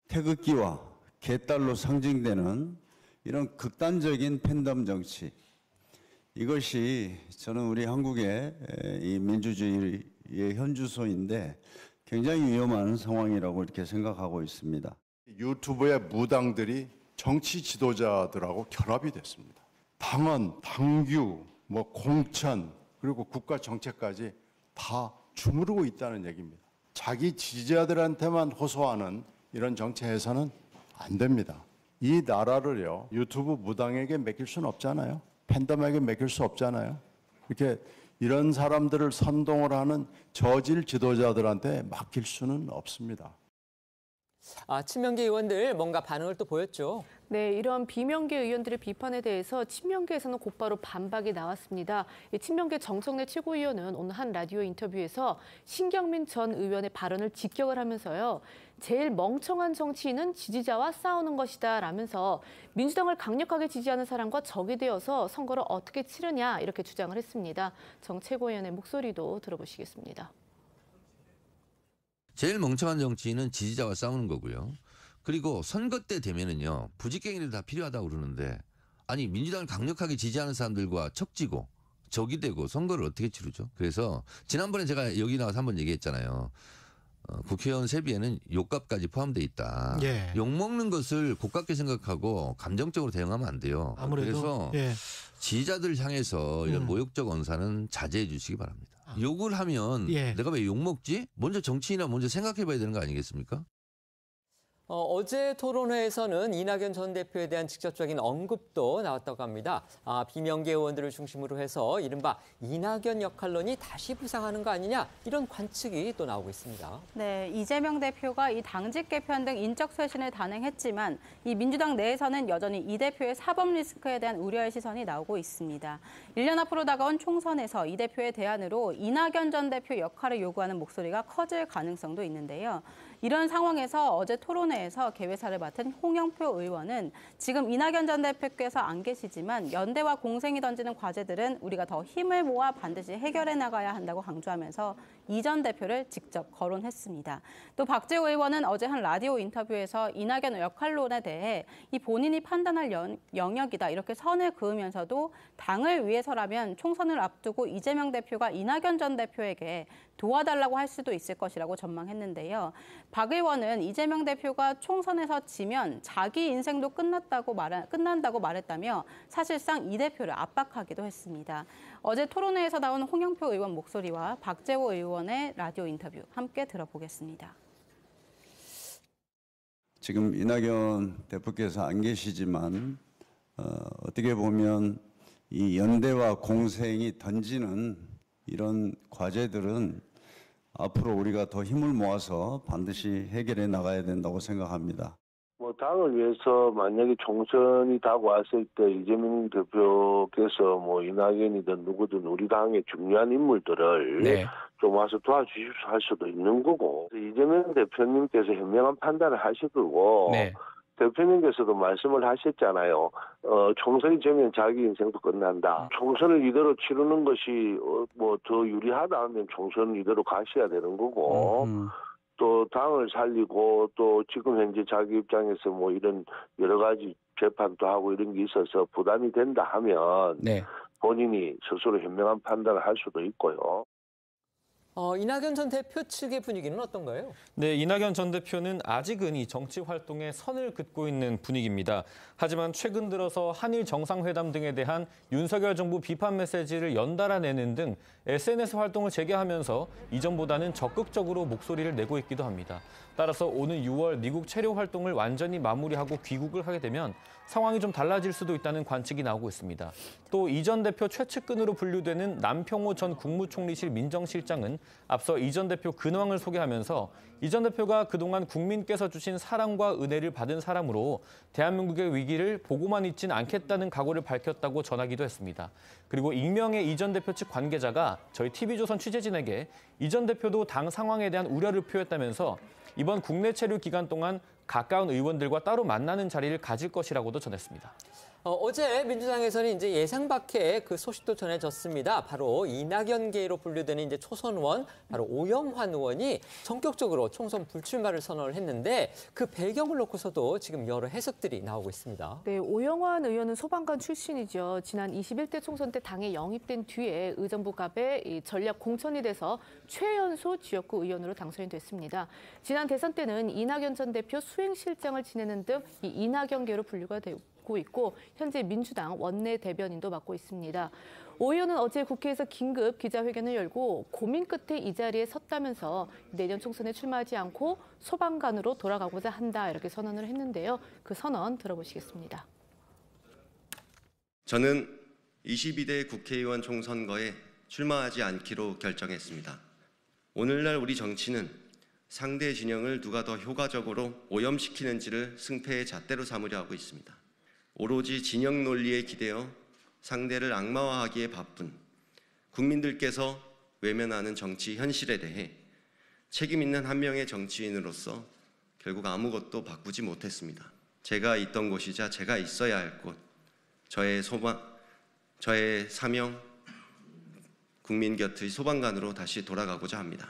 태극기와 개딸로 상징되는 이런 극단적인 팬덤 정치, 이것이 저는 우리 한국의 이 민주주의의 현주소인데 굉장히 위험한 상황이라고 이렇게 생각하고 있습니다. 유튜브의 무당들이 정치 지도자들하고 결합이 됐습니다. 당원, 당규, 공천, 그리고 국가 정책까지 다 주무르고 있다는 얘기입니다. 자기 지지자들한테만 호소하는 이런 정치해서는 안 됩니다. 이 나라를요, 유튜브 무당에게 맡길 수는 없잖아요. 팬덤에게 맡길 수 없잖아요. 이렇게 이런 사람들을 선동을 하는 저질 지도자들한테 맡길 수는 없습니다. 친명계 의원들 뭔가 반응을 또 보였죠. 네, 이런 비명계 의원들의 비판에 대해서 친명계에서는 곧바로 반박이 나왔습니다. 친명계 정청래 최고위원은 오늘 한 라디오 인터뷰에서 신경민 전 의원의 발언을 직격을 하면서요. 제일 멍청한 정치인은 지지자와 싸우는 것이다 라면서 민주당을 강력하게 지지하는 사람과 적이 되어서 선거를 어떻게 치르냐 이렇게 주장을 했습니다. 정 최고위원의 목소리도 들어보시겠습니다. 제일 멍청한 정치인은 지지자와 싸우는 거고요. 그리고 선거 때 되면은요, 부직갱이들 다 필요하다고 그러는데, 아니 민주당을 강력하게 지지하는 사람들과 척지고 적이 되고 선거를 어떻게 치르죠? 그래서 지난번에 제가 여기 나와서 한번 얘기했잖아요. 국회의원 세비에는 욕값까지 포함되어 있다. 예. 욕먹는 것을 고깝게 생각하고 감정적으로 대응하면 안 돼요. 아무래도 그래서 예. 지지자들 향해서 이런 모욕적 언사는 자제해 주시기 바랍니다. 욕을 하면 예. 내가 왜 욕먹지? 먼저 정치인이나 먼저 생각해 봐야 되는 거 아니겠습니까? 어제 토론회에서는 이낙연 전 대표에 대한 직접적인 언급도 나왔다고 합니다. 비명계 의원들을 중심으로 해서 이른바 이낙연 역할론이 다시 부상하는 거 아니냐 이런 관측이 또 나오고 있습니다. 네, 이재명 대표가 이 당직 개편 등 인적 쇄신을 단행했지만 이 민주당 내에서는 여전히 이 대표의 사법 리스크에 대한 우려의 시선이 나오고 있습니다. 1년 앞으로 다가온 총선에서 이 대표의 대안으로 이낙연 전 대표 역할을 요구하는 목소리가 커질 가능성도 있는데요. 이런 상황에서 어제 토론회에서 개회사를 맡은 홍영표 의원은 지금 이낙연 전 대표께서 안 계시지만 연대와 공생이 던지는 과제들은 우리가 더 힘을 모아 반드시 해결해 나가야 한다고 강조하면서 이 전 대표를 직접 거론했습니다. 또 박재호 의원은 어제 한 라디오 인터뷰에서 이낙연 역할론에 대해 이 본인이 판단할 영역이다 이렇게 선을 그으면서도 당을 위해서라면 총선을 앞두고 이재명 대표가 이낙연 전 대표에게 도와달라고 할 수도 있을 것이라고 전망했는데요. 박 의원은 이재명 대표가 총선에서 지면 자기 인생도 끝난다고 말했다며 사실상 이 대표를 압박하기도 했습니다. 어제 토론회에서 나온 홍영표 의원 목소리와 박재호 의원의 라디오 인터뷰 함께 들어보겠습니다. 지금 이낙연 대표께서 안 계시지만 어떻게 보면 이 연대와 공생이 던지는 이런 과제들은 앞으로 우리가 더 힘을 모아서 반드시 해결해 나가야 된다고 생각합니다. 당을 위해서 만약에 총선이 다가왔을 때 이재명 대표께서 이낙연이든 누구든 우리 당의 중요한 인물들을 좀 와서 도와주십시오 할 수도 있는 거고, 이재명 대표님께서 현명한 판단을 하실 거고, 대표님께서도 말씀을 하셨잖아요. 총선이 되면 자기 인생도 끝난다. 총선을 이대로 치르는 것이 더 유리하다 하면 총선을 이대로 가셔야 되는 거고, 또 당을 살리고 또 지금 현재 자기 입장에서 이런 여러 가지 재판도 하고 이런 게 있어서 부담이 된다 하면 본인이 스스로 현명한 판단을 할 수도 있고요. 이낙연 전 대표 측의 분위기는 어떤가요? 네, 이낙연 전 대표는 아직은 이 정치 활동에 선을 긋고 있는 분위기입니다. 하지만 최근 들어서 한일 정상회담 등에 대한 윤석열 정부 비판 메시지를 연달아 내는 등 SNS 활동을 재개하면서 이전보다는 적극적으로 목소리를 내고 있기도 합니다. 따라서 오는 6월 미국 체류 활동을 완전히 마무리하고 귀국을 하게 되면 상황이 좀 달라질 수도 있다는 관측이 나오고 있습니다. 또 이 전 대표 최측근으로 분류되는 남평호 전 국무총리실 민정실장은 앞서 이 전 대표 근황을 소개하면서 이 전 대표가 그동안 국민께서 주신 사랑과 은혜를 받은 사람으로 대한민국의 위기를 보고만 있진 않겠다는 각오를 밝혔다고 전하기도 했습니다. 그리고 익명의 이 전 대표 측 관계자가 저희 TV조선 취재진에게 이 전 대표도 당 상황에 대한 우려를 표했다면서 이번 국내 체류 기간 동안 가까운 의원들과 따로 만나는 자리를 가질 것이라고도 전했습니다. 어제 민주당에서는 이제 예상 밖의 그 소식도 전해졌습니다. 바로 이낙연계로 분류되는 이제 초선 의원, 바로 오영환 의원이 전격적으로 총선 불출마를 선언을 했는데 그 배경을 놓고서도 지금 여러 해석들이 나오고 있습니다. 네, 오영환 의원은 소방관 출신이죠. 지난 21대 총선 때 당에 영입된 뒤에 의정부 갑에 전략 공천이 돼서 최연소 지역구 의원으로 당선이 됐습니다. 지난 대선 때는 이낙연 전 대표 수행실장을 지내는 등 이 이낙연계로 분류가 되고 있고 현재 민주당 원내대변인도 맡고 있습니다. 오 의원은 어제 국회에서 긴급 기자회견을 열고 고민 끝에 이 자리에 섰다면서 내년 총선에 출마하지 않고 소방관으로 돌아가고자 한다 이렇게 선언을 했는데요. 그 선언 들어보시겠습니다. 저는 22대 국회의원 총선거에 출마하지 않기로 결정했습니다. 오늘날 우리 정치는 상대 진영을 누가 더 효과적으로 오염시키는지를 승패의 잣대로 삼으려 하고 있습니다. 오로지 진영 논리에 기대어 상대를 악마화하기에 바쁜 국민들께서 외면하는 정치 현실에 대해 책임 있는 한 명의 정치인으로서 결국 아무것도 바꾸지 못했습니다. 제가 있던 곳이자 제가 있어야 할 곳, 저의 소망, 저의 사명, 국민 곁의 소방관으로 다시 돌아가고자 합니다.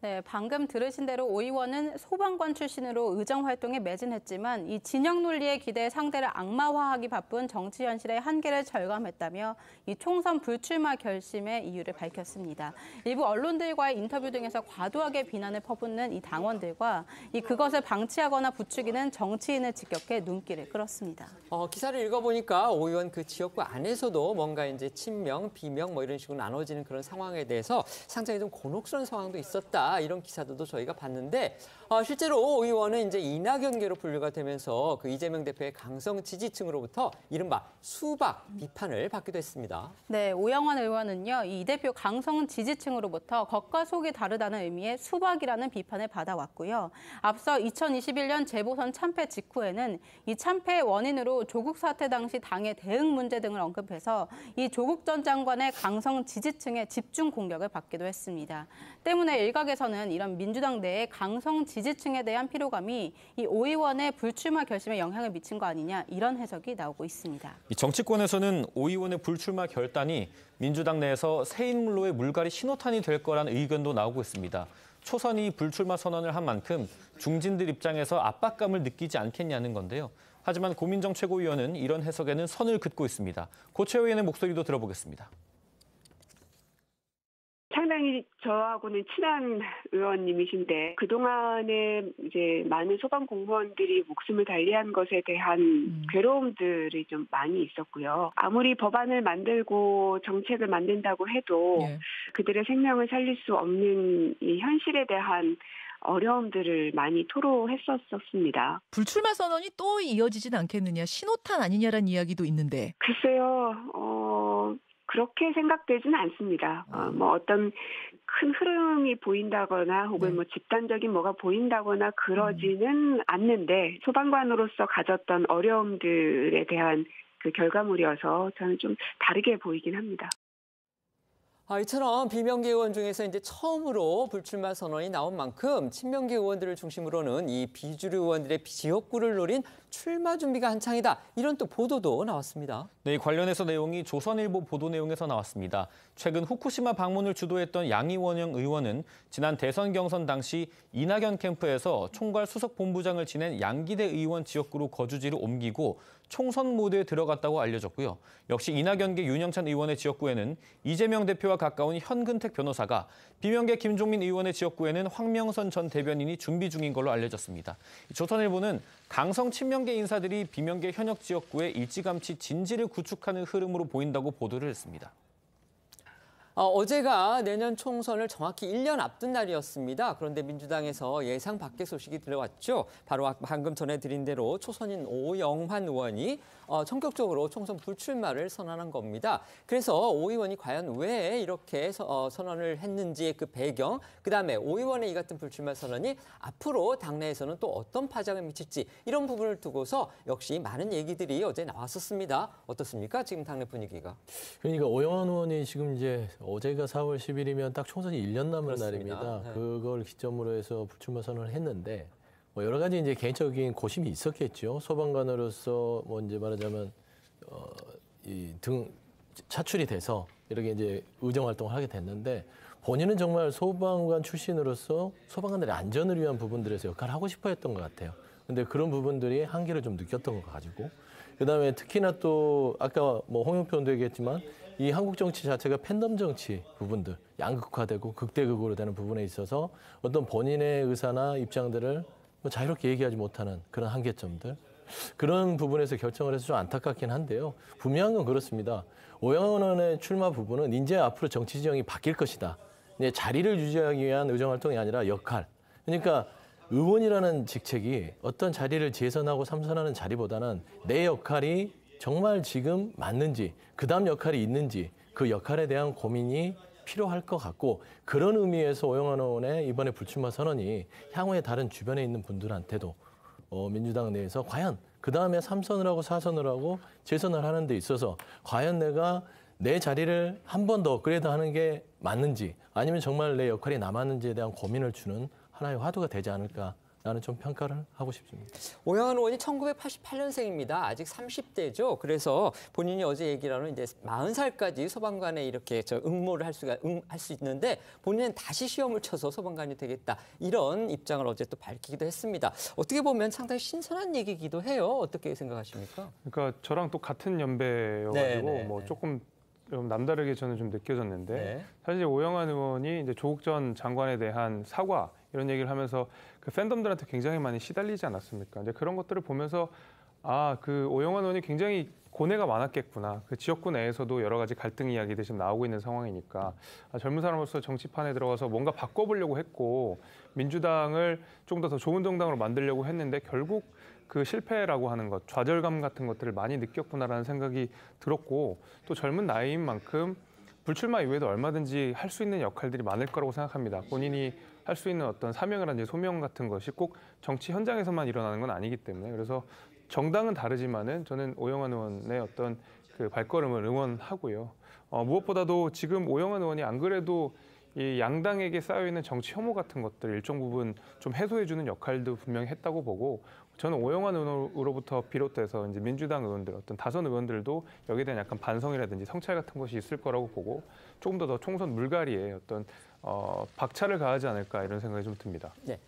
네, 방금 들으신 대로 오 의원은 소방관 출신으로 의정활동에 매진했지만 이 진영 논리에 기대해 상대를 악마화하기 바쁜 정치 현실의 한계를 절감했다며 이 총선 불출마 결심의 이유를 밝혔습니다. 일부 언론들과의 인터뷰 등에서 과도하게 비난을 퍼붓는 이 당원들과 그것을 방치하거나 부추기는 정치인을 직격해 눈길을 끌었습니다. 기사를 읽어보니까 오 의원 그 지역구 안에서도 뭔가 이제 친명, 비명 뭐 이런 식으로 나눠지는 그런 상황에 대해서 상당히 좀 곤혹스러운 상황도 있었다. 이런 기사들도 저희가 봤는데 실제로 오 의원은 이제 이낙연계로 분류가 되면서 그 이재명 대표의 강성 지지층으로부터 이른바 수박 비판을 받기도 했습니다. 네, 오영환 의원은요, 이 대표 강성 지지층으로부터 겉과 속이 다르다는 의미의 수박이라는 비판을 받아왔고요. 앞서 2021년 재보선 참패 직후에는 이 참패의 원인으로 조국 사태 당시 당의 대응 문제 등을 언급해서 이 조국 전 장관의 강성 지지층의 집중 공격을 받기도 했습니다. 때문에 일각에서는 이런 민주당 내의 강성 지지층에 대한 피로감이 이 오 의원의 불출마 결심에 영향을 미친 거 아니냐 이런 해석이 나오고 있습니다. 정치권에서는 오 의원의 불출마 결단이 민주당 내에서 새 인물로의 물갈이 신호탄이 될 거라는 의견도 나오고 있습니다. 초선이 불출마 선언을 한 만큼 중진들 입장에서 압박감을 느끼지 않겠냐는 건데요. 하지만 고민정 최고위원은 이런 해석에는 선을 긋고 있습니다. 고 최고위원의 목소리도 들어보겠습니다. 상당히 저하고는 친한 의원님이신데 그동안에 이제 많은 소방 공무원들이 목숨을 달리한 것에 대한 괴로움들이 좀 많이 있었고요. 아무리 법안을 만들고 정책을 만든다고 해도 그들의 생명을 살릴 수 없는 이 현실에 대한 어려움들을 많이 토로했었습니다. 불출마 선언이 또 이어지진 않겠느냐, 신호탄 아니냐라는 이야기도 있는데. 글쎄요. 그렇게 생각되지는 않습니다. 뭐 어떤 큰 흐름이 보인다거나 혹은 뭐 집단적인 뭐가 보인다거나 그러지는 않는데 소방관으로서 가졌던 어려움들에 대한 그 결과물이어서 저는 좀 다르게 보이긴 합니다. 이처럼 비명계 의원 중에서 이제 처음으로 불출마 선언이 나온 만큼 친명계 의원들을 중심으로는 이 비주류 의원들의 지역구를 노린 출마 준비가 한창이다. 이런 또 보도도 나왔습니다. 네, 관련해서 내용이 조선일보 보도 내용에서 나왔습니다. 최근 후쿠시마 방문을 주도했던 양이원영 의원은 지난 대선 경선 당시 이낙연 캠프에서 총괄 수석 본부장을 지낸 양기대 의원 지역구로 거주지를 옮기고 총선 모드에 들어갔다고 알려졌고요. 역시 이낙연계 윤영찬 의원의 지역구에는 이재명 대표와 가까운 현근택 변호사가, 비명계 김종민 의원의 지역구에는 황명선 전 대변인이 준비 중인 걸로 알려졌습니다. 조선일보는 강성 친명계 인사들이 비명계 현역 지역구에 일찌감치 진지를 구축하는 흐름으로 보인다고 보도를 했습니다. 어제가 내년 총선을 정확히 1년 앞둔 날이었습니다. 그런데 민주당에서 예상 밖의 소식이 들어왔죠. 바로 방금 전해드린 대로 초선인 오영환 의원이 전격적으로 총선 불출마를 선언한 겁니다. 그래서 오 의원이 과연 왜 이렇게 선언을 했는지의 그 배경, 그다음에 오 의원의 이 같은 불출마 선언이 앞으로 당내에서는 또 어떤 파장을 미칠지 이런 부분을 두고서 역시 많은 얘기들이 어제 나왔었습니다. 어떻습니까? 지금 당내 분위기가. 그러니까 오영환 의원이 지금 이제 어제가 4월 10일이면 딱 총선이 1년 남은 그렇습니다. 날입니다. 네. 그걸 기점으로 해서 불출마 선언을 했는데 뭐 여러 가지 이제 개인적인 고심이 있었겠죠. 소방관으로서 뭐 이제 말하자면 이 등 차출이 돼서 이렇게 이제 의정 활동을 하게 됐는데 본인은 정말 소방관 출신으로서 소방관들의 안전을 위한 부분들에서 역할을 하고 싶어 했던 것 같아요. 근데 그런 부분들이 한계를 좀 느꼈던 것 가지고 그다음에 특히나 또 아까 뭐 홍영표 의원도 얘기했지만 이 한국 정치 자체가 팬덤 정치 부분들, 양극화되고 극대극으로 되는 부분에 있어서 어떤 본인의 의사나 입장들을 자유롭게 얘기하지 못하는 그런 한계점들. 그런 부분에서 결정을 해서 좀 안타깝긴 한데요. 분명한 건 그렇습니다. 오영환 의원의 출마 부분은 이제 앞으로 정치 지형이 바뀔 것이다. 이제 자리를 유지하기 위한 의정활동이 아니라 역할. 그러니까 의원이라는 직책이 어떤 자리를 재선하고 삼선하는 자리보다는 내 역할이 정말 지금 맞는지, 그다음 역할이 있는지 그 역할에 대한 고민이 필요할 것 같고 그런 의미에서 오영환 의원의 이번에 불출마 선언이 향후에 다른 주변에 있는 분들한테도 민주당 내에서 과연 그다음에 3선을 하고 4선을 하고 재선을 하는 데 있어서 과연 내가 내 자리를 한 번 더 업그레이드 하는 게 맞는지 아니면 정말 내 역할이 남았는지에 대한 고민을 주는 하나의 화두가 되지 않을까라는 좀 평가를 하고 싶습니다. 오영환 의원이 1988년생입니다. 아직 30대죠. 그래서 본인이 어제 얘기를 하는 이제 40살까지 소방관에 이렇게 응모를 할 수 있는데 본인은 다시 시험을 쳐서 소방관이 되겠다. 이런 입장을 어제 또 밝히기도 했습니다. 어떻게 보면 상당히 신선한 얘기이기도 해요. 어떻게 생각하십니까? 그러니까 저랑 또 같은 연배여가지고 뭐 조금 좀 남다르게 저는 좀 느껴졌는데 사실 오영환 의원이 이제 조국 전 장관에 대한 사과 이런 얘기를 하면서 그 팬덤들한테 굉장히 많이 시달리지 않았습니까? 이제 그런 것들을 보면서 그 오영환 의원이 굉장히 고뇌가 많았겠구나. 그 지역구 내에서도 여러 가지 갈등 이야기들이 지금 나오고 있는 상황이니까 젊은 사람으로서 정치판에 들어가서 뭔가 바꿔보려고 했고 민주당을 좀 더 좋은 정당으로 만들려고 했는데 결국 그 실패라고 하는 것, 좌절감 같은 것들을 많이 느꼈구나라는 생각이 들었고 또 젊은 나이인 만큼 불출마 이후에도 얼마든지 할 수 있는 역할들이 많을 거라고 생각합니다. 본인이 할 수 있는 어떤 사명이라든지 소명 같은 것이 꼭 정치 현장에서만 일어나는 건 아니기 때문에 그래서 정당은 다르지만은 저는 오영환 의원의 어떤 그 발걸음을 응원하고요. 무엇보다도 지금 오영환 의원이 안 그래도 이 양당에게 쌓여있는 정치 혐오 같은 것들 일정 부분 좀 해소해주는 역할도 분명히 했다고 보고 저는 오영환 의원으로부터 비롯돼서 이제 민주당 의원들 어떤 다선 의원들도 여기에 대한 약간 반성이라든지 성찰 같은 것이 있을 거라고 보고 조금 더 총선 물갈이에 어떤 박차를 가하지 않을까 이런 생각이 좀 듭니다. 네.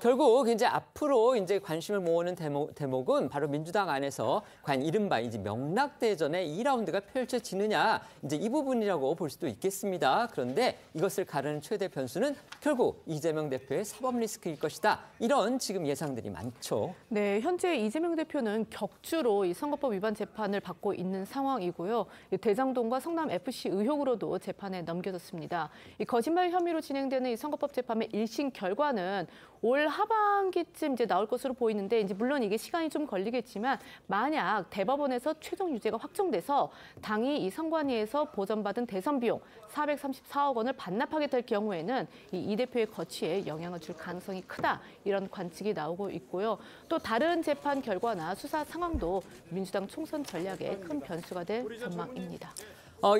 결국 이제 앞으로 이제 관심을 모으는 대목은 바로 민주당 안에서 과연 이른바 이제 명락대전의 2라운드가 펼쳐지느냐 이제 이 부분이라고 볼 수도 있겠습니다. 그런데 이것을 가르는 최대 변수는 결국 이재명 대표의 사법 리스크일 것이다. 이런 지금 예상들이 많죠. 네, 현재 이재명 대표는 격주로 이 선거법 위반 재판을 받고 있는 상황이고요. 대장동과 성남 FC 의혹으로도 재판에 넘겨졌습니다. 이 거짓말 혐의로 진행되는 이 선거법 재판의 1심 결과는 올 하반기쯤 이제 나올 것으로 보이는데 이제 물론 이게 시간이 좀 걸리겠지만 만약 대법원에서 최종 유죄가 확정돼서 당이 이 선관위에서 보전받은 대선 비용 434억 원을 반납하게 될 경우에는 이 대표의 거취에 영향을 줄 가능성이 크다 이런 관측이 나오고 있고요. 또 다른 재판 결과나 수사 상황도 민주당 총선 전략에 큰 변수가 될 전망입니다.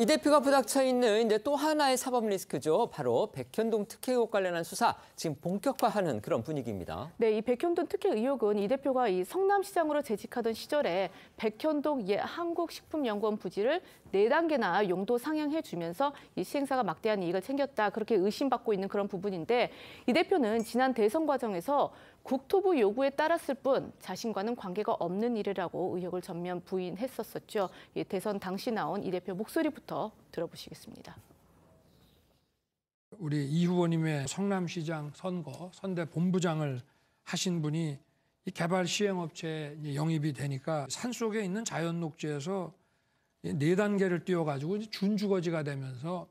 이 대표가 부닥쳐 있는 이제 또 하나의 사법 리스크죠. 바로 백현동 특혜 의혹 관련한 수사 지금 본격화하는 그런 분위기입니다. 네, 이 백현동 특혜 의혹은 이 대표가 이 성남시장으로 재직하던 시절에 백현동 한국식품연구원 부지를 4단계나 용도 상향해주면서 이 시행사가 막대한 이익을 챙겼다 그렇게 의심받고 있는 그런 부분인데 이 대표는 지난 대선 과정에서 국토부 요구에 따랐을 뿐 자신과는 관계가 없는 일이라고 의혹을 전면 부인했었죠. 이 대선 당시 나온 이 대표 목소리부터 들어보시겠습니다. 우리 이 후보님의 성남시장 선거 선대 본부장을 하신 분이 이 개발 시행업체에 영입이 되니까 산속에 있는 자연 녹지에서 4단계를 띄워가지고 준주거지가 되면서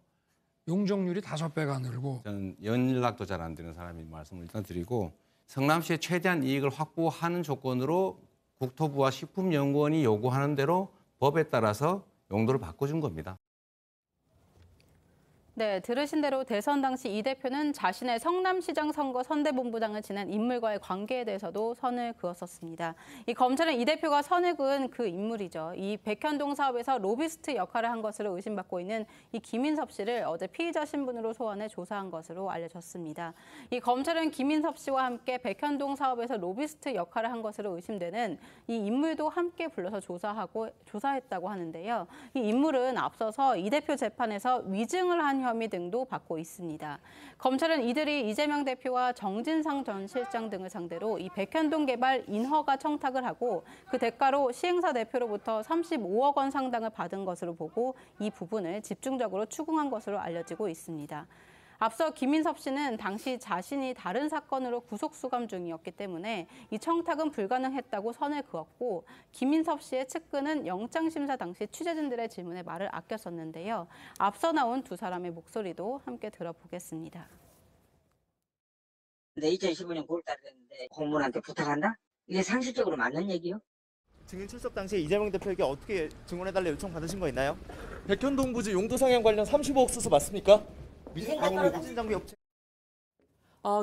용적률이 5배가 늘고. 저는 연락도 잘 안 되는 사람이 말씀을 일단 드리고 성남시에 최대한 이익을 확보하는 조건으로 국토부와 식품연구원이 요구하는 대로 법에 따라서 용도를 바꿔준 겁니다. 네, 들으신 대로 대선 당시 이 대표는 자신의 성남시장 선거 선대본부장을 지낸 인물과의 관계에 대해서도 선을 그었었습니다. 이 검찰은 이 대표가 선을 그은 그 인물이죠. 이 백현동 사업에서 로비스트 역할을 한 것으로 의심받고 있는 이 김인섭 씨를 어제 피의자 신분으로 소환해 조사한 것으로 알려졌습니다. 이 검찰은 김인섭 씨와 함께 백현동 사업에서 로비스트 역할을 한 것으로 의심되는 이 인물도 함께 불러서 조사했다고 하는데요. 이 인물은 앞서서 이 대표 재판에서 위증을 한 혐의 등도 받고 있습니다. 검찰은 이들이 이재명 대표와 정진상 전 실장 등을 상대로 이 백현동 개발 인허가 청탁을 하고 그 대가로 시행사 대표로부터 35억 원 상당을 받은 것으로 보고 이 부분을 집중적으로 추궁한 것으로 알려지고 있습니다. 앞서 김인섭 씨는 당시 자신이 다른 사건으로 구속 수감 중이었기 때문에 이 청탁은 불가능했다고 선을 그었고 김인섭 씨의 측근은 영장심사 당시 취재진들의 질문에 말을 아껴 썼는데요. 앞서 나온 두 사람의 목소리도 함께 들어보겠습니다. 2015년 9월달에 됐는데 공무원한테 부탁한다? 이게 상식적으로 맞는 얘기요? 증인 출석 당시에 이재명 대표에게 어떻게 증언해달라 요청 받으신 거 있나요? 백현동 부지 용도 상향 관련 35억 수수 맞습니까? 미생장비 장비 업체.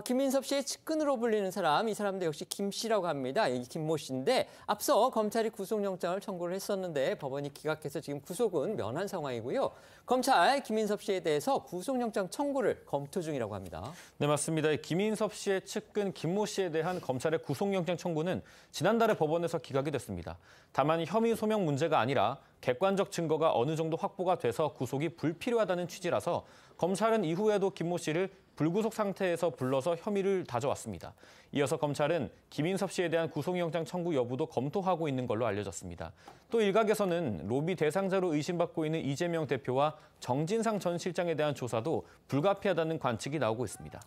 김인섭 씨의 측근으로 불리는 사람, 이 사람도 역시 김 씨라고 합니다. 이 김모 씨인데 앞서 검찰이 구속영장을 청구를 했었는데 법원이 기각해서 지금 구속은 면한 상황이고요. 검찰 김인섭 씨에 대해서 구속영장 청구를 검토 중이라고 합니다. 네, 맞습니다. 김인섭 씨의 측근 김모 씨에 대한 검찰의 구속영장 청구는 지난달에 법원에서 기각이 됐습니다. 다만 혐의 소명 문제가 아니라 객관적 증거가 어느 정도 확보가 돼서 구속이 불필요하다는 취지라서 검찰은 이후에도 김모 씨를 불구속 상태에서 불러서 혐의를 다져왔습니다. 이어서 검찰은 김인섭 씨에 대한 구속영장 청구 여부도 검토하고 있는 걸로 알려졌습니다. 또 일각에서는 로비 대상자로 의심받고 있는 이재명 대표와 정진상 전 실장에 대한 조사도 불가피하다는 관측이 나오고 있습니다.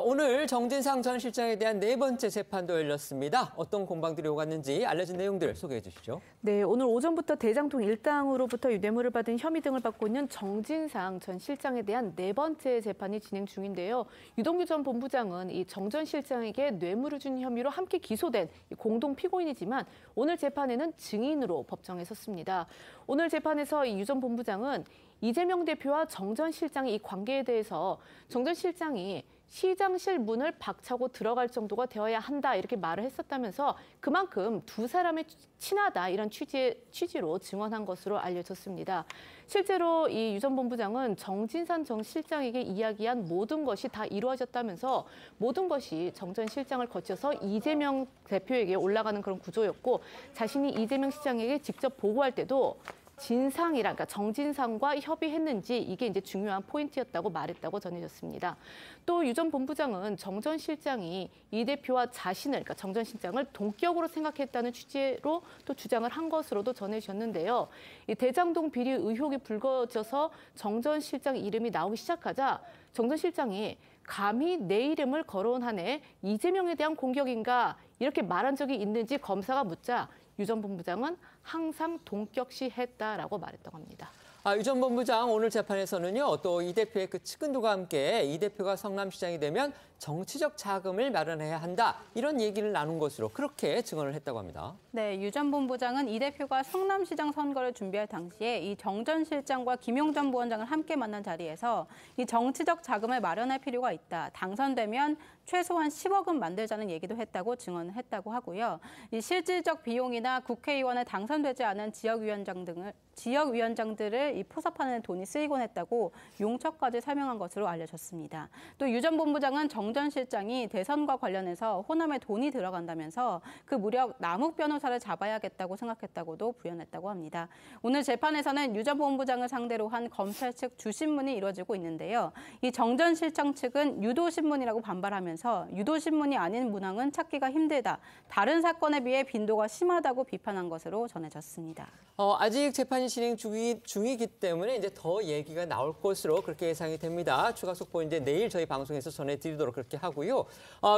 오늘 정진상 전 실장에 대한 네 번째 재판도 열렸습니다. 어떤 공방들이 오갔는지 알려진 내용들 소개해 주시죠. 네, 오늘 오전부터 대장동 일당으로부터 뇌물을 받은 혐의 등을 받고 있는 정진상 전 실장에 대한 네 번째 재판이 진행 중인데요. 유동규 전 본부장은 이 정 전 실장에게 뇌물을 준 혐의로 함께 기소된 공동 피고인이지만 오늘 재판에는 증인으로 법정에 섰습니다. 오늘 재판에서 이 유 전 본부장은 이재명 대표와 정 전 실장의 이 관계에 대해서 정 전 실장이 시장실 문을 박차고 들어갈 정도가 되어야 한다 이렇게 말을 했었다면서 그만큼 두 사람의 친하다 이런 취지로 증언한 것으로 알려졌습니다. 실제로 이 유 전 본부장은 정진상 전 실장에게 이야기한 모든 것이 다 이루어졌다면서 모든 것이 정 전 실장을 거쳐서 이재명 대표에게 올라가는 그런 구조였고 자신이 이재명 시장에게 직접 보고할 때도 진상이라, 그러니까 정진상과 협의했는지 이게 이제 중요한 포인트였다고 말했다고 전해졌습니다. 또 유 전 본부장은 정 전 실장이 이 대표와 자신을, 그러니까 정 전 실장을 동격으로 생각했다는 취지로 또 주장을 한 것으로도 전해졌는데요. 이 대장동 비리 의혹이 불거져서 정 전 실장 이름이 나오기 시작하자 정 전 실장이 감히 내 이름을 거론하네 이재명에 대한 공격인가 이렇게 말한 적이 있는지 검사가 묻자 유 전 본부장은 항상 동격시했다라고 말했다고 합니다. 유 전 본부장 오늘 재판에서는요. 또 이 대표의 그 측근들과 함께 이 대표가 성남시장이 되면 정치적 자금을 마련해야 한다. 이런 얘기를 나눈 것으로 그렇게 증언을 했다고 합니다. 네, 유 전 본부장은 이 대표가 성남시장 선거를 준비할 당시에 이 정 전 실장과 김용 전 부원장을 함께 만난 자리에서 이 정치적 자금을 마련할 필요가 있다. 당선되면 최소한 10억은 만들자는 얘기도 했다고 증언했다고 하고요. 이 실질적 비용이나 국회의원에 당선되지 않은 지역위원장들을 이 포섭하는 돈이 쓰이곤 했다고 용처까지 설명한 것으로 알려졌습니다. 또 유 전 본부장은 정 전 실장이 대선과 관련해서 호남에 돈이 들어간다면서 그 무렵 남욱 변호사를 잡아야겠다고 생각했다고도 부연했다고 합니다. 오늘 재판에서는 유 전 본부장을 상대로 한 검찰 측 주신문이 이루어지고 있는데요. 이 정 전 실장 측은 유도신문이라고 반발하면서 유도신문이 아닌 문항은 찾기가 힘들다. 다른 사건에 비해 빈도가 심하다고 비판한 것으로 전해졌습니다. 아직 재판이 진행 중이기 때문에 이제 더 얘기가 나올 것으로 그렇게 예상이 됩니다. 추가 속보 이제 내일 저희 방송에서 전해드리도록 그렇게 하고요.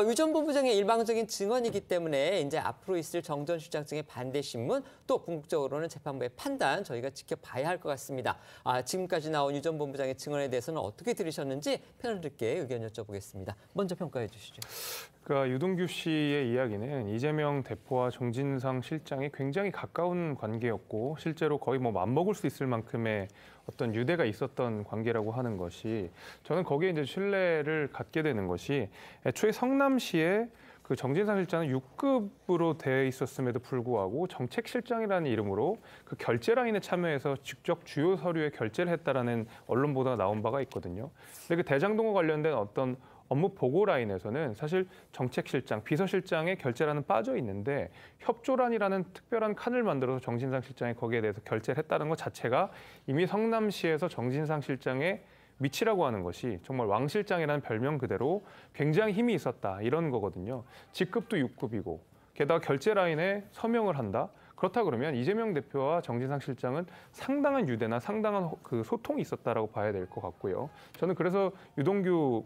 유 전 본부장의 일방적인 증언이기 때문에 이제 앞으로 있을 정 전 실장 측의 반대 신문 또 궁극적으로는 재판부의 판단 저희가 지켜봐야 할 것 같습니다. 지금까지 나온 유 전 본부장의 증언에 대해서는 어떻게 들으셨는지 패널들께 의견 여쭤보겠습니다. 먼저 평가해 주시죠. 그러니까 유동규 씨의 이야기는 이재명 대표와 정진상 실장이 굉장히 가까운 관계였고 실제로 거의 뭐 맞먹을 수 있을 만큼의 어떤 유대가 있었던 관계라고 하는 것이 저는 거기에 이제 신뢰를 갖게 되는 것이 애초에 성남시에 그 정진상 실장은 6급으로 돼 있었음에도 불구하고 정책실장이라는 이름으로 그 결제 라인에 참여해서 직접 주요 서류에 결제를 했다라는 언론 보도가 나온 바가 있거든요. 근데 그 대장동과 관련된 어떤 업무 보고 라인에서는 사실 정책실장, 비서실장의 결제란은 빠져 있는데 협조란이라는 특별한 칸을 만들어서 정진상 실장이 거기에 대해서 결제를 했다는 것 자체가 이미 성남시에서 정진상 실장의 미치라고 하는 것이 정말 왕 실장이라는 별명 그대로 굉장히 힘이 있었다 이런 거거든요. 직급도 6급이고 게다가 결제 라인에 서명을 한다. 그렇다 그러면 이재명 대표와 정진상 실장은 상당한 유대나 상당한 그 소통이 있었다라고 봐야 될 것 같고요. 저는 그래서 유동규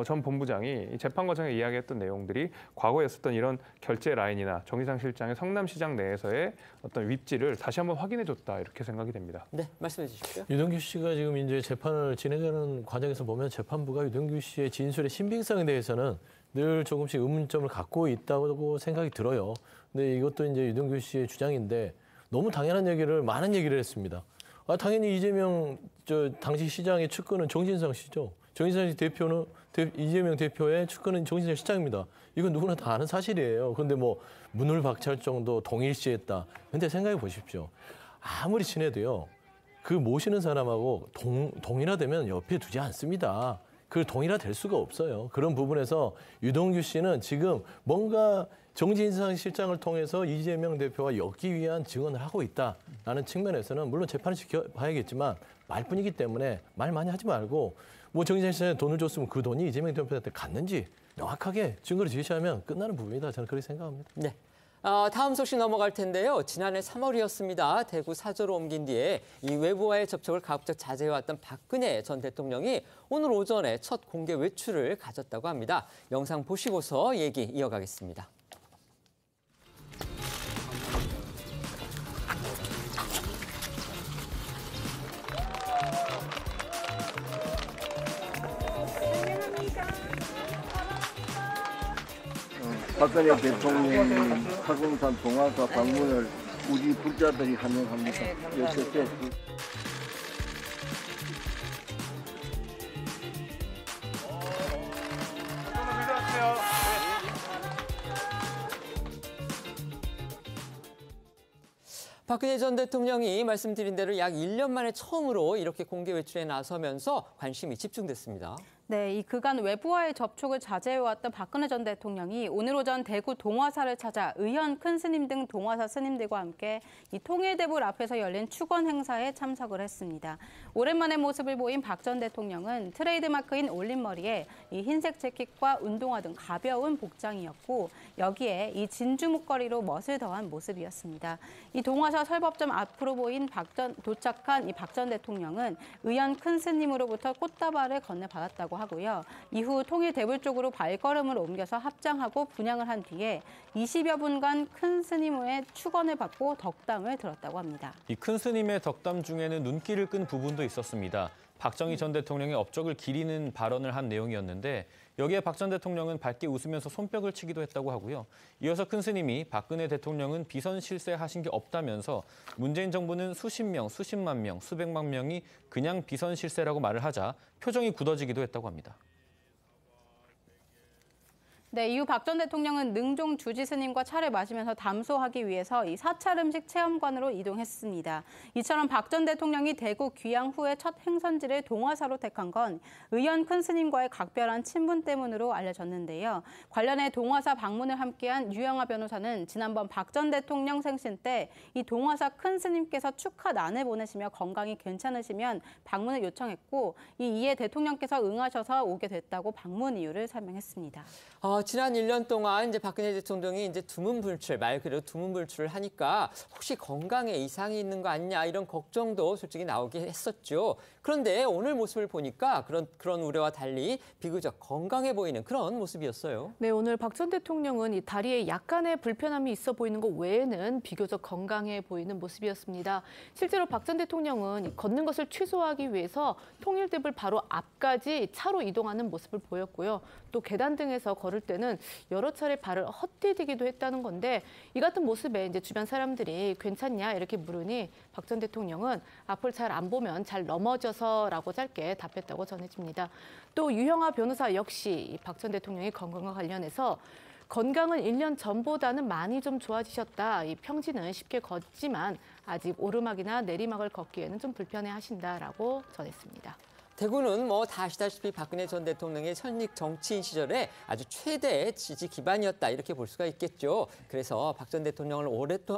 전 본부장이 재판 과정에 이야기했던 내용들이 과거에 있었던 이런 결제 라인이나 정진상 실장의 성남시장 내에서의 어떤 윗질을 다시 한번 확인해줬다 이렇게 생각이 됩니다. 네, 말씀해 주십시오. 유동규 씨가 지금 이제 재판을 진행하는 과정에서 보면 재판부가 유동규 씨의 진술의 신빙성에 대해서는 늘 조금씩 의문점을 갖고 있다고 생각이 들어요. 근데 이것도 이제 유동규 씨의 주장인데 너무 당연한 얘기를 많은 얘기를 했습니다. 당연히 이재명 당시 시장의 측근은 정진상 씨죠. 정진상 씨 대표는 이재명 대표의 측근은 정진상 시장입니다. 이건 누구나 다 아는 사실이에요. 그런데 뭐 문을 박차할 정도 동일시했다. 근데 생각해 보십시오. 아무리 친해도요. 그 모시는 사람하고 동일화되면 옆에 두지 않습니다. 그 동일화될 수가 없어요. 그런 부분에서 유동규 씨는 지금 뭔가 정진상 실장을 통해서 이재명 대표와 엮기 위한 증언을 하고 있다라는 측면에서는 물론 재판을 지켜봐야겠지만 말뿐이기 때문에 말 많이 하지 말고 뭐 정진상 실장이 돈을 줬으면 그 돈이 이재명 대표한테 갔는지 명확하게 증거를 제시하면 끝나는 부분이다. 저는 그렇게 생각합니다. 네. 다음 소식 넘어갈 텐데요. 지난해 3월이었습니다. 대구 사저로 옮긴 뒤에 이 외부와의 접촉을 가급적 자제해왔던 박근혜 전 대통령이 오늘 오전에 첫 공개 외출을 가졌다고 합니다. 영상 보시고서 얘기 이어가겠습니다. 박근혜 대통령이 화성산 동화사 방문을 우리 불자들이 환영합니다. 여섯째. 박근혜 전 대통령이 말씀드린 대로 약 1년 만에 처음으로 이렇게 공개 외출에 나서면서 관심이 집중됐습니다. 네, 이 그간 외부와의 접촉을 자제해왔던 박근혜 전 대통령이 오늘 오전 대구 동화사를 찾아 의현 큰 스님 등 동화사 스님들과 함께 이 통일대불 앞에서 열린 축원 행사에 참석을 했습니다. 오랜만에 모습을 보인 박 전 대통령은 트레이드마크인 올림머리에 이 흰색 재킷과 운동화 등 가벼운 복장이었고 여기에 이 진주 목걸이로 멋을 더한 모습이었습니다. 이 동화사 설법점 앞으로 도착한 이 박 전 대통령은 의현 큰 스님으로부터 꽃다발을 건네받았다고 하고요. 이후 통일대불 쪽으로 발걸음을 옮겨서 합장하고 분향을 한 뒤에 20여 분간 큰 스님의 축원을 받고 덕담을 들었다고 합니다. 이 큰 스님의 덕담 중에는 눈길을 끈 부분도 있었습니다. 박정희 전 대통령의 업적을 기리는 발언을 한 내용이었는데 여기에 박 전 대통령은 밝게 웃으면서 손뼉을 치기도 했다고 하고요. 이어서 큰 스님이 박근혜 대통령은 비선 실세하신 게 없다면서 문재인 정부는 수십 명, 수십만 명, 수백만 명이 그냥 비선 실세라고 말을 하자 표정이 굳어지기도 했다고 합니다. 네, 이후 박 전 대통령은 능종 주지 스님과 차를 마시면서 담소하기 위해서 이 사찰 음식 체험관으로 이동했습니다. 이처럼 박 전 대통령이 대구 귀향 후에 첫 행선지를 동화사로 택한 건 의현 큰 스님과의 각별한 친분 때문으로 알려졌는데요. 관련해 동화사 방문을 함께한 유영아 변호사는 지난번 박 전 대통령 생신 때 이 동화사 큰 스님께서 축하난을 보내시며 건강이 괜찮으시면 방문을 요청했고 이에 대통령께서 응하셔서 오게 됐다고 방문 이유를 설명했습니다. 지난 1년 동안 이제 박근혜 대통령이 이제 두문불출, 말 그대로 두문불출을 하니까 혹시 건강에 이상이 있는 거 아니냐 이런 걱정도 솔직히 나오긴 했었죠. 그런데 오늘 모습을 보니까 그런 우려와 달리 비교적 건강해 보이는 그런 모습이었어요. 네, 오늘 박 전 대통령은 이 다리에 약간의 불편함이 있어 보이는 것 외에는 비교적 건강해 보이는 모습이었습니다. 실제로 박 전 대통령은 걷는 것을 최소화하기 위해서 통일대불 바로 앞까지 차로 이동하는 모습을 보였고요. 또 계단 등에서 걸을 때는 여러 차례 발을 헛디디기도 했다는 건데 이 같은 모습에 이제 주변 사람들이 괜찮냐 이렇게 물으니 박 전 대통령은 앞을 잘 안 보면 잘 넘어져서라고 짧게 답했다고 전해집니다. 또 유영아 변호사 역시 박 전 대통령의 건강과 관련해서 건강은 1년 전보다는 많이 좀 좋아지셨다. 이 평지는 쉽게 걷지만 아직 오르막이나 내리막을 걷기에는 좀 불편해하신다라고 전했습니다. 대구는 뭐 다 아시다시피 박근혜 전 대통령의 현직 정치인 시절에 아주 최대의 지지 기반이었다 이렇게 볼 수가 있겠죠. 그래서 박 전 대통령을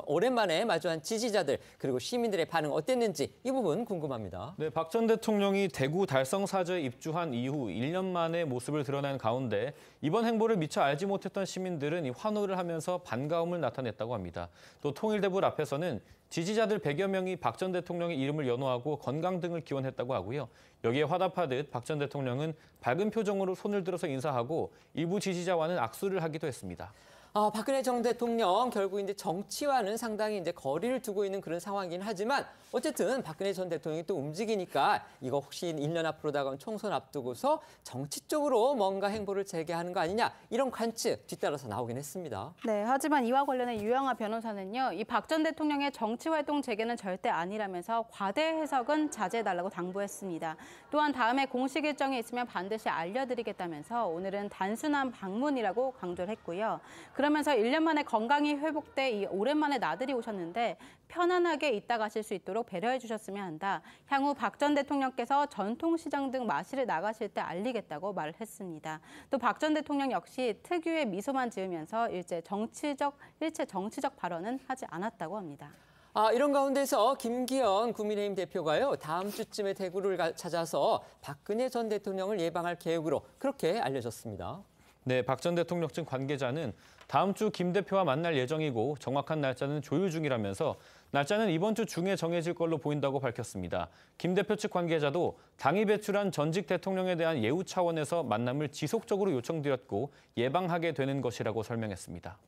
오랜만에 마주한 지지자들 그리고 시민들의 반응 어땠는지 이 부분 궁금합니다. 네, 박 전 대통령이 대구 달성사저에 입주한 이후 1년 만에 모습을 드러낸 가운데 이번 행보를 미처 알지 못했던 시민들은 환호를 하면서 반가움을 나타냈다고 합니다. 또 통일대불 앞에서는 지지자들 100여 명이 박 전 대통령의 이름을 연호하고 건강 등을 기원했다고 하고요. 여기에 화답하듯 박 전 대통령은 밝은 표정으로 손을 들어서 인사하고 일부 지지자와는 악수를 하기도 했습니다. 박근혜 전 대통령 결국 이제 정치와는 상당히 이제 거리를 두고 있는 그런 상황이긴 하지만 어쨌든 박근혜 전 대통령이 또 움직이니까 이거 혹시 1년 앞으로 다가온 총선 앞두고서 정치 쪽으로 뭔가 행보를 재개하는 거 아니냐 이런 관측 뒤따라서 나오긴 했습니다. 네, 하지만 이와 관련해 유영하 변호사는요. 이 박 전 대통령의 정치 활동 재개는 절대 아니라면서 과대 해석은 자제해달라고 당부했습니다. 또한 다음에 공식 일정이 있으면 반드시 알려드리겠다면서 오늘은 단순한 방문이라고 강조를 했고요. 그러면서 1년 만에 건강이 회복돼 오랜만에 나들이 오셨는데 편안하게 있다 가실 수 있도록 배려해 주셨으면 한다. 향후 박 전 대통령께서 전통시장 등 마실을 나가실 때 알리겠다고 말을 했습니다. 또 박 전 대통령 역시 특유의 미소만 지으면서 일체 정치적 발언은 하지 않았다고 합니다. 이런 가운데서 김기현 국민의힘 대표가요. 다음 주쯤에 대구를 찾아서 박근혜 전 대통령을 예방할 계획으로 그렇게 알려졌습니다. 네, 박 전 대통령 측 관계자는 다음 주 김 대표와 만날 예정이고 정확한 날짜는 조율 중이라면서 날짜는 이번 주 중에 정해질 걸로 보인다고 밝혔습니다. 김 대표 측 관계자도 당이 배출한 전직 대통령에 대한 예우 차원에서 만남을 지속적으로 요청드렸고 예방하게 되는 것이라고 설명했습니다.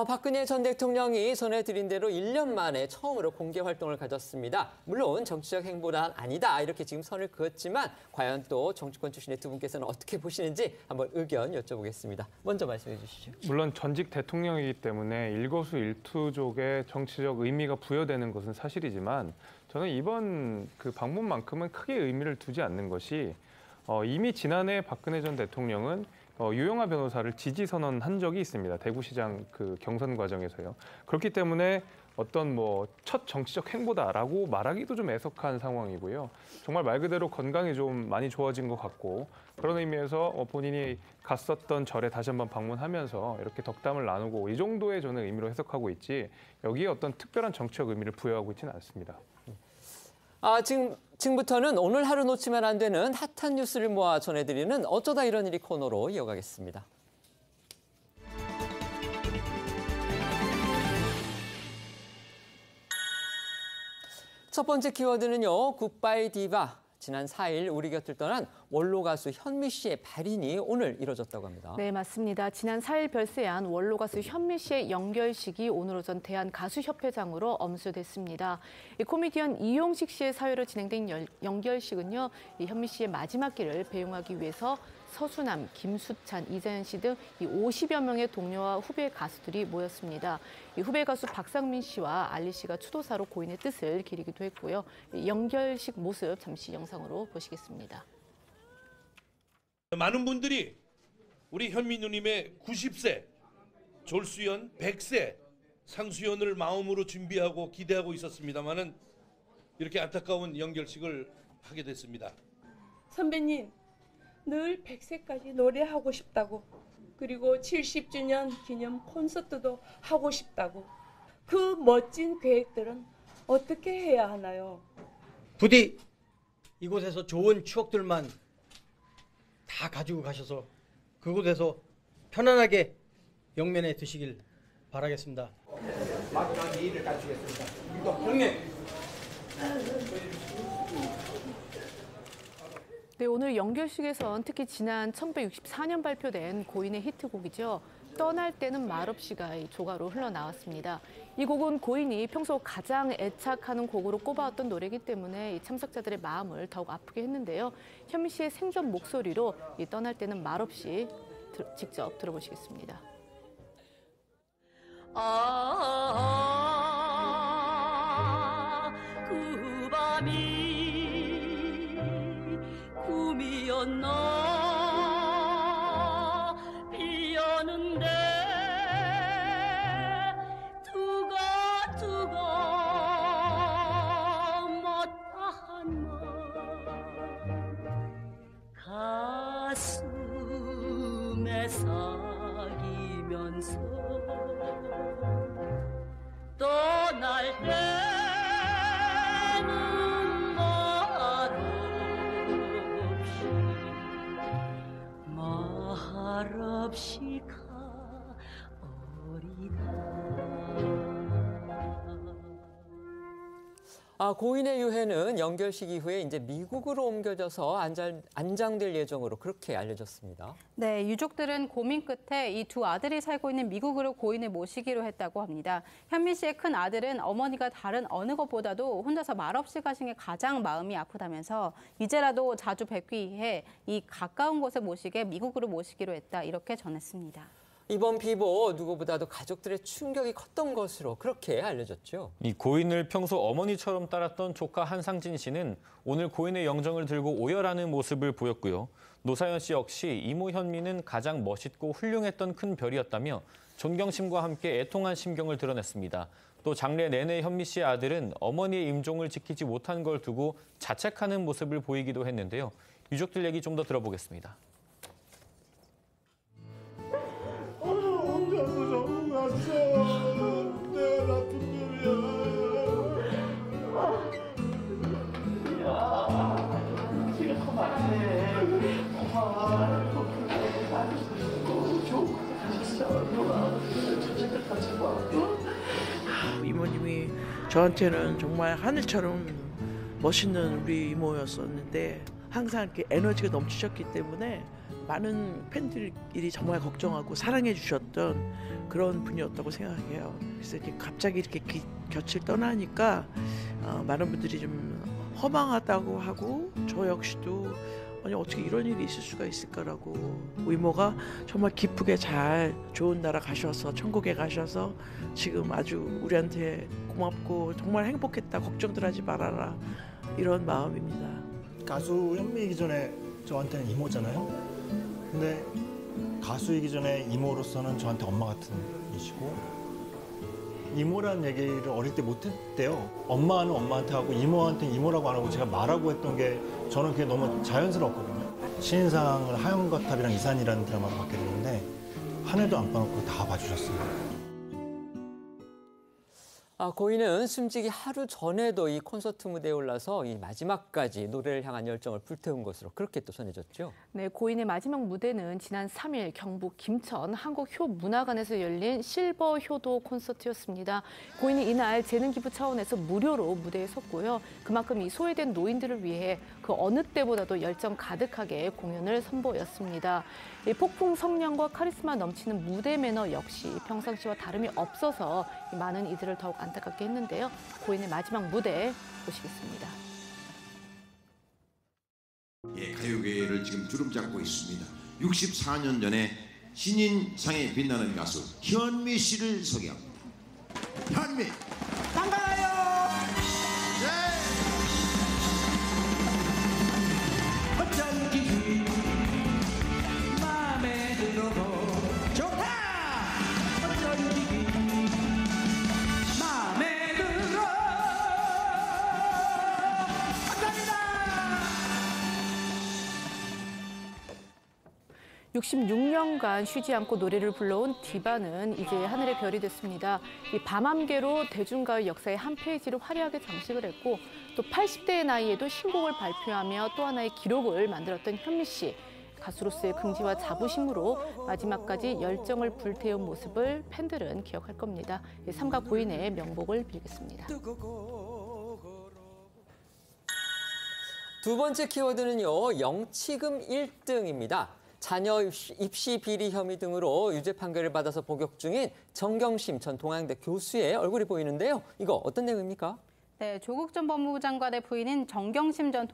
박근혜 전 대통령이 전해드린 대로 1년 만에 처음으로 공개 활동을 가졌습니다. 물론 정치적 행보란 아니다 이렇게 지금 선을 그었지만 과연 또 정치권 출신의 두 분께서는 어떻게 보시는지 한번 의견 여쭤보겠습니다. 먼저 말씀해 주시죠. 물론 전직 대통령이기 때문에 일거수일투족의 정치적 의미가 부여되는 것은 사실이지만 저는 이번 그 방문만큼은 크게 의미를 두지 않는 것이 이미 지난해 박근혜 전 대통령은 유영하 변호사를 지지 선언한 적이 있습니다. 대구시장 그 경선 과정에서요. 그렇기 때문에 어떤 첫 정치적 행보다라고 말하기도 좀 애석한 상황이고요. 정말 말 그대로 건강이 좀 많이 좋아진 것 같고 그런 의미에서 본인이 갔었던 절에 다시 한번 방문하면서 이렇게 덕담을 나누고 이 정도의 저는 의미로 해석하고 있지 여기에 어떤 특별한 정치적 의미를 부여하고 있지는 않습니다. 지금부터는 오늘 하루 놓치면 안 되는 핫한 뉴스를 모아 전해드리는 어쩌다 이런 일이 코너로 이어가겠습니다. 첫 번째 키워드는요. 굿바이 디바. 지난 4일 우리 곁을 떠난 원로 가수 현미 씨의 발인이 오늘 이뤄졌다고 합니다. 네, 맞습니다. 지난 4일 별세한 원로 가수 현미 씨의 영결식이 오늘 오전 대한가수협회장으로 엄수됐습니다. 코미디언 이용식 씨의 사회로 진행된 영결식은요, 현미 씨의 마지막 길을 배웅하기 위해서 서수남, 김수찬, 이자연 씨 등 50여 명의 동료와 후배 가수들이 모였습니다. 후배 가수 박상민 씨와 알리 씨가 추도사로 고인의 뜻을 기리기도 했고요. 영결식 모습 잠시 영상으로 보시겠습니다. 많은 분들이 우리 현미 누님의 90세, 졸수연 100세 상수연을 마음으로 준비하고 기대하고 있었습니다만은 이렇게 안타까운 영결식을 하게 됐습니다. 선배님, 늘 100세까지 노래하고 싶다고, 그리고 70주년 기념 콘서트도 하고 싶다고, 그 멋진 계획들은 어떻게 해야 하나요? 부디 이곳에서 좋은 추억들만 다 가지고 가셔서 그곳에서 편안하게 영면에 드시길 바라겠습니다. 마지막 예의를 갖추겠습니다. 우리도 형님. 네, 오늘 영결식에선 특히 지난 1964년 발표된 고인의 히트곡이죠. 떠날 때는 말없이가 조가로 흘러나왔습니다. 이 곡은 고인이 평소 가장 애착하는 곡으로 꼽아왔던 노래이기 때문에 참석자들의 마음을 더욱 아프게 했는데요. 현미 씨의 생전 목소리로 이 떠날 때는 말없이 직접 들어보시겠습니다. 그 밤이 꿈이었나 비었는데 두가 못한 말 가슴에 사기면서 떠날 때는 말없이 고인의 유해는 영결식 이후에 이제 미국으로 옮겨져서 안장될 예정으로 그렇게 알려졌습니다. 네, 유족들은 고민 끝에 이 두 아들이 살고 있는 미국으로 고인을 모시기로 했다고 합니다. 현미 씨의 큰 아들은 어머니가 다른 어느 것보다도 혼자서 말없이 가신 게 가장 마음이 아프다면서 이제라도 자주 뵙기 위해 이 가까운 곳에 모시게 미국으로 모시기로 했다, 이렇게 전했습니다. 이번 비보 누구보다도 가족들의 충격이 컸던 것으로 그렇게 알려졌죠. 이 고인을 평소 어머니처럼 따랐던 조카 한상진 씨는 오늘 고인의 영정을 들고 오열하는 모습을 보였고요. 노사연 씨 역시 이모 현미는 가장 멋있고 훌륭했던 큰 별이었다며 존경심과 함께 애통한 심경을 드러냈습니다. 또 장례 내내 현미 씨의 아들은 어머니의 임종을 지키지 못한 걸 두고 자책하는 모습을 보이기도 했는데요. 유족들 얘기 좀 더 들어보겠습니다. 내가 나쁜 놈이야. 지금 그만해. 이모님이 저한테는 정말 하늘처럼 멋있는 우리 이모였었는데 항상 이렇게 에너지가 넘치셨기 때문에 많은 팬들이 정말 걱정하고 사랑해 주셨던 그런 분이었다고 생각해요. 그래서 이렇게 갑자기 이렇게 곁을 떠나니까 많은 분들이 좀 허망하다고 하고 저 역시도 아니 어떻게 이런 일이 있을 수가 있을까라고. 이모가 정말 기쁘게 잘 좋은 나라 가셔서 천국에 가셔서 지금 아주 우리한테 고맙고 정말 행복했다, 걱정들 하지 말아라, 이런 마음입니다. 가수 현미이기 전에 저한테는 이모잖아요. 근데 가수이기 전에 이모로서는 저한테 엄마 같은 이시고, 이모라는 얘기를 어릴 때 못했대요. 엄마는 엄마한테 하고 이모한테 이모라고 안 하고 제가 말하고 했던 게 저는 그게 너무 자연스러웠거든요. 신인상을 하얀거탑이랑 이산이라는 드라마로 받게 됐는데 한 해도 안 빠놓고 다 봐주셨어요. 고인은 숨지기 하루 전에도 이 콘서트 무대에 올라서 이 마지막까지 노래를 향한 열정을 불태운 것으로 그렇게 또 전해졌죠. 네, 고인의 마지막 무대는 지난 3일 경북 김천 한국효문화관에서 열린 실버 효도 콘서트였습니다. 고인이 이날 재능기부 차원에서 무료로 무대에 섰고요. 그만큼 이 소외된 노인들을 위해 그 어느 때보다도 열정 가득하게 공연을 선보였습니다. 이 폭풍 성량과 카리스마 넘치는 무대 매너 역시 평상시와 다름이 없어서 많은 이들을 더욱 안타깝게 했는데요. 고인의 마지막 무대 보시겠습니다. 예, 가요계를 지금 주름잡고 있습니다. 64년 전에 신인상에 빛나는 가수 현미 씨를 소개합니다. 현미! 반가워요! 어쩐지 마음에 들어도 좋다! 어쩐지 마음에 들어! 감사합니다! 66년간 쉬지 않고 노래를 불러온 디바는 이제 하늘의 별이 됐습니다. 이 밤함계로 대중가요 역사의 한 페이지를 화려하게 장식을 했고 또 80대의 나이에도 신곡을 발표하며 또 하나의 기록을 만들었던 현미 씨. 가수로서의 긍지와 자부심으로 마지막까지 열정을 불태운 모습을 팬들은 기억할 겁니다. 삼가 고인의 명복을 빌겠습니다. 두 번째 키워드는요, 영치금 1등입니다. 자녀 입시 비리 혐의 등으로 유죄 판결을 받아서 복역 중인 정경심 전 동양대 교수의 얼굴이 보이는데요. 이거 어떤 내용입니까? 네, 조국 전 법무부 장관의 부인인 정경심 전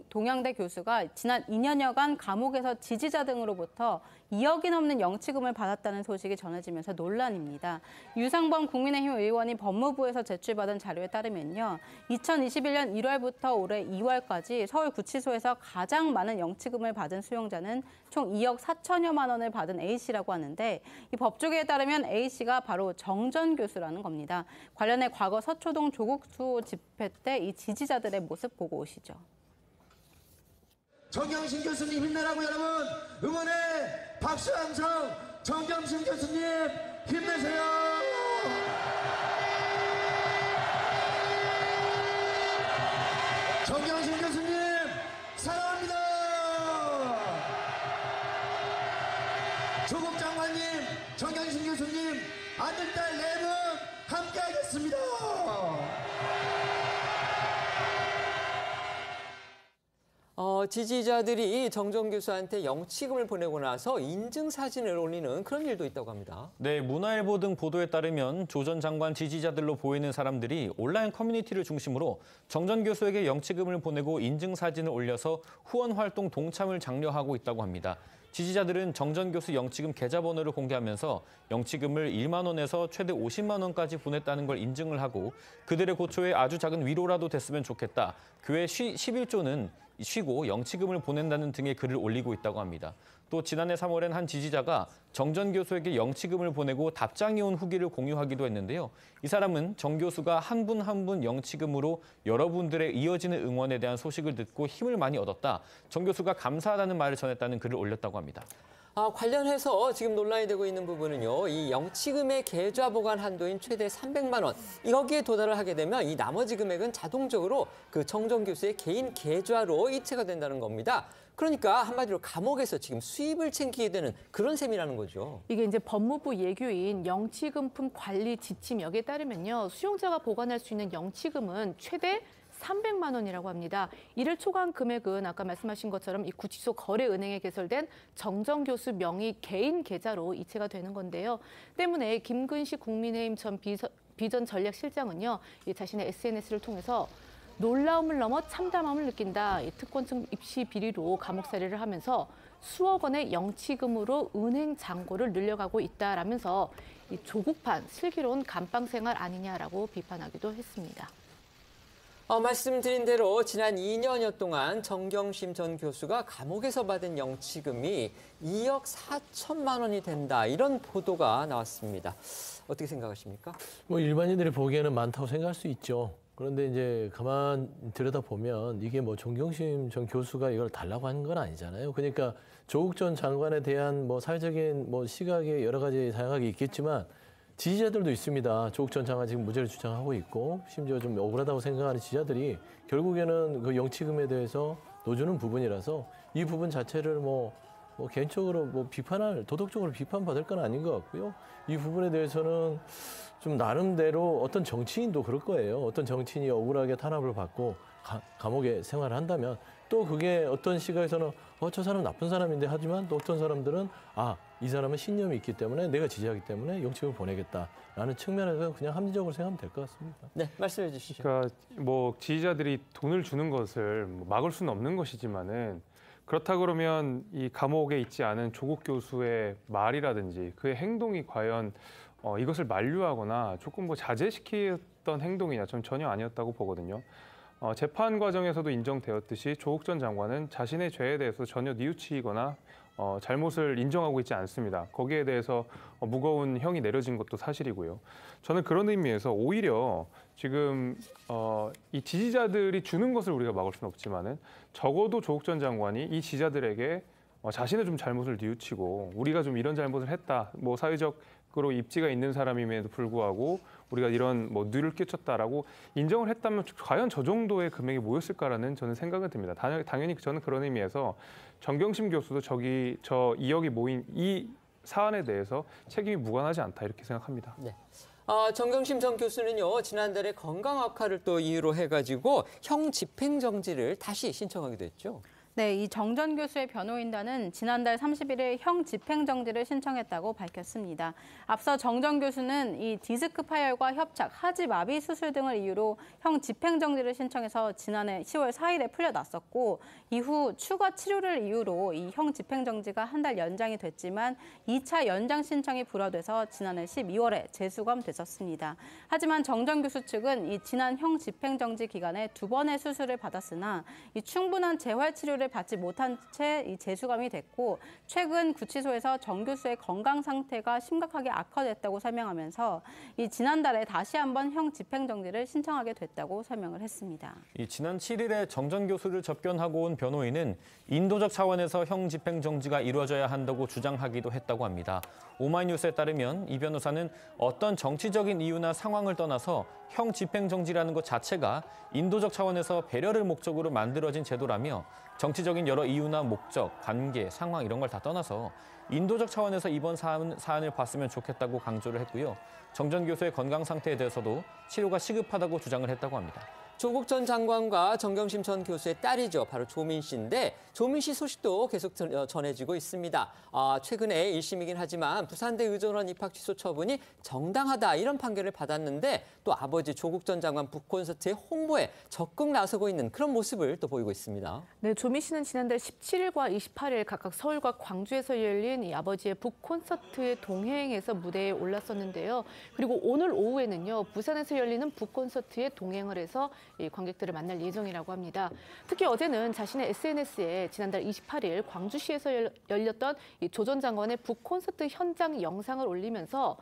동양대 교수가 지난 2년여간 감옥에서 지지자 등으로부터 2억이 넘는 영치금을 받았다는 소식이 전해지면서 논란입니다. 유상범 국민의힘 의원이 법무부에서 제출받은 자료에 따르면요. 2021년 1월부터 올해 2월까지 서울구치소에서 가장 많은 영치금을 받은 수용자는 총 2억 4천여만 원을 받은 A씨라고 하는데 이 법조계에 따르면 A씨가 바로 정 전 교수라는 겁니다. 관련해 과거 서초동 조국 수호 집회 때 이 지지자들의 모습 보고 오시죠. 정경심 교수님 힘내라고 여러분 응원의 박수 함성 정경심 교수님 힘내세요. 정경심 교수님 사랑합니다. 조국 장관님, 정경심 교수님, 아들, 딸, 네 분 함께 하겠습니다. 지지자들이 정정 교수한테 영치금을 보내고 나서 인증사진을 올리는 그런 일도 있다고 합니다. 네, 문화일보 등 보도에 따르면 조 전 장관 지지자들로 보이는 사람들이 온라인 커뮤니티를 중심으로 정 전 교수에게 영치금을 보내고 인증사진을 올려서 후원 활동 동참을 장려하고 있다고 합니다. 지지자들은 정 전 교수 영치금 계좌번호를 공개하면서 영치금을 1만 원에서 최대 50만 원까지 보냈다는 걸 인증을 하고 그들의 고초에 아주 작은 위로라도 됐으면 좋겠다. 교회 11조는 쉬고 영치금을 보낸다는 등의 글을 올리고 있다고 합니다. 또 지난해 3월엔 한 지지자가 정 전 교수에게 영치금을 보내고 답장이 온 후기를 공유하기도 했는데요. 이 사람은 정 교수가 한 분 한 분 영치금으로 여러분들의 이어지는 응원에 대한 소식을 듣고 힘을 많이 얻었다. 정 교수가 감사하다는 말을 전했다는 글을 올렸다고 합니다. 관련해서 지금 논란이 되고 있는 부분은요. 이 영치금의 계좌 보관 한도인 최대 300만 원. 여기에 도달을 하게 되면 이 나머지 금액은 자동적으로 그 정 전 교수의 개인 계좌로 이체가 된다는 겁니다. 그러니까 한마디로 감옥에서 지금 수입을 챙기게 되는 그런 셈이라는 거죠. 이게 이제 법무부 예규인 영치금품 관리 지침역에 따르면요. 수용자가 보관할 수 있는 영치금은 최대 300만 원이라고 합니다. 이를 초과한 금액은 아까 말씀하신 것처럼 이 구치소 거래은행에 개설된 정 전 교수 명의 개인 계좌로 이체가 되는 건데요. 때문에 김근식 국민의힘 전 비전 전략실장은요. 자신의 SNS를 통해서 놀라움을 넘어 참담함을 느낀다. 특권층 입시 비리로 감옥살이를 하면서 수억 원의 영치금으로 은행 잔고를 늘려가고 있다라면서 이 조국판 슬기로운 감방 생활 아니냐라고 비판하기도 했습니다. 말씀드린 대로 지난 2년여 동안 정경심 전 교수가 감옥에서 받은 영치금이 2억 4천만 원이 된다. 이런 보도가 나왔습니다. 어떻게 생각하십니까? 뭐 일반인들이 보기에는 많다고 생각할 수 있죠. 그런데 이제 가만 들여다보면 이게 뭐 정경심 전 교수가 이걸 달라고 하는 건 아니잖아요. 그러니까 조국 전 장관에 대한 뭐 사회적인 뭐 시각에 여러 가지 다양하게 있겠지만 지지자들도 있습니다. 조국 전 장관 지금 무죄를 주장하고 있고 심지어 좀 억울하다고 생각하는 지지자들이 결국에는 그 영치금에 대해서 넣어주는 부분이라서 이 부분 자체를 뭐 개인적으로 뭐 도덕적으로 비판받을 건 아닌 것 같고요. 이 부분에 대해서는 좀 나름대로 어떤 정치인도 그럴 거예요. 어떤 정치인이 억울하게 탄압을 받고 감옥에 생활을 한다면 또 그게 어떤 시각에서는 저 사람 나쁜 사람인데 하지만 또 어떤 사람들은 이 사람은 신념이 있기 때문에 내가 지지하기 때문에 영치금을 보내겠다라는 측면에서 그냥 합리적으로 생각하면 될 것 같습니다. 네, 말씀해 주시죠. 그러니까 뭐 지지자들이 돈을 주는 것을 막을 수는 없는 것이지만은 그렇다 그러면 이 감옥에 있지 않은 조국 교수의 말이라든지 그의 행동이 과연 이것을 만류하거나 조금 뭐 자제시켰던 행동이냐 전 전혀 아니었다고 보거든요. 재판 과정에서도 인정되었듯이 조국 전 장관은 자신의 죄에 대해서 전혀 뉘우치거나 잘못을 인정하고 있지 않습니다. 거기에 대해서 무거운 형이 내려진 것도 사실이고요. 저는 그런 의미에서 오히려 지금 이 지지자들이 주는 것을 우리가 막을 수는 없지만은 적어도 조국 전 장관이 이 지지자들에게 자신의 좀 잘못을 뉘우치고 우리가 좀 이런 잘못을 했다. 뭐 사회적으로 입지가 있는 사람임에도 불구하고 우리가 이런 뭐 뇌를 끼쳤다라고 인정을 했다면 과연 저 정도의 금액이 뭐였을까라는 저는 생각은 듭니다. 당연히 저는 그런 의미에서 정경심 교수도 저 2억이 모인 이 사안에 대해서 책임이 무관하지 않다 이렇게 생각합니다. 네. 정경심 전 교수는요, 지난달에 건강 악화를 또 이유로 해가지고 형 집행정지를 다시 신청하기도 했죠. 네, 이 정 전 교수의 변호인단은 지난달 30일에 형 집행정지를 신청했다고 밝혔습니다. 앞서 정 전 교수는 이 디스크 파열과 협착, 하지 마비 수술 등을 이유로 형 집행정지를 신청해서 지난해 10월 4일에 풀려났었고 이후 추가 치료를 이유로 이 형 집행정지가 한 달 연장이 됐지만 2차 연장 신청이 불허돼서 지난해 12월에 재수검됐었습니다. 하지만 정 전 교수 측은 이 지난 형 집행정지 기간에 2번의 수술을 받았으나 이 충분한 재활 치료를 치료를 받지 못한 채 이 재수감이 됐고 최근 구치소에서 정 교수의 건강 상태가 심각하게 악화됐다고 설명하면서 이 지난달에 다시 한번 형 집행정지를 신청하게 됐다고 설명을 했습니다. 지난 7일에 정 전 교수를 접견하고 온 변호인은 인도적 차원에서 형 집행정지가 이루어져야 한다고 주장하기도 했다고 합니다. 오마이뉴스에 따르면 이 변호사는 어떤 정치적인 이유나 상황을 떠나서 형 집행정지라는 것 자체가 인도적 차원에서 배려를 목적으로 만들어진 제도라며 정치적인 여러 이유나 목적, 관계, 상황 이런 걸 다 떠나서 인도적 차원에서 이번 사안을 봤으면 좋겠다고 강조를 했고요. 정 전 교수의 건강 상태에 대해서도 치료가 시급하다고 주장을 했다고 합니다. 조국 전 장관과 정경심 전 교수의 딸이죠. 바로 조민 씨인데 조민 씨 소식도 계속 전해지고 있습니다. 최근에 1심이긴 하지만 부산대 의전원 입학 취소 처분이 정당하다 이런 판결을 받았는데 또 아버지 조국 전 장관 북콘서트의 홍보에 적극 나서고 있는 그런 모습을 또 보이고 있습니다. 네, 조민 씨는 지난달 17일과 28일 각각 서울과 광주에서 열린 이 아버지의 북콘서트에 동행해서 무대에 올랐었는데요. 그리고 오늘 오후에는요, 부산에서 열리는 북콘서트에 동행을 해서 이 관객들을 만날 예정이라고 합니다. 특히 어제는 자신의 SNS에 지난달 28일 광주시에서 열렸던 이 조 전 장관의 북콘서트 현장 영상을 올리면서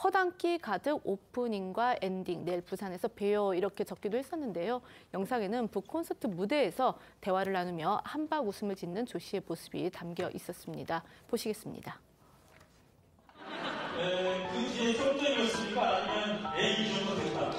허당끼 가득 오프닝과 엔딩, 내일 부산에서 봬요 이렇게 적기도 했었는데요. 영상에는 북콘서트 무대에서 대화를 나누며 한박 웃음을 짓는 조 씨의 모습이 담겨 있었습니다. 보시겠습니다. 그 뒤에 쫄땡이였습니까? 아니면 애기 정도 됐다?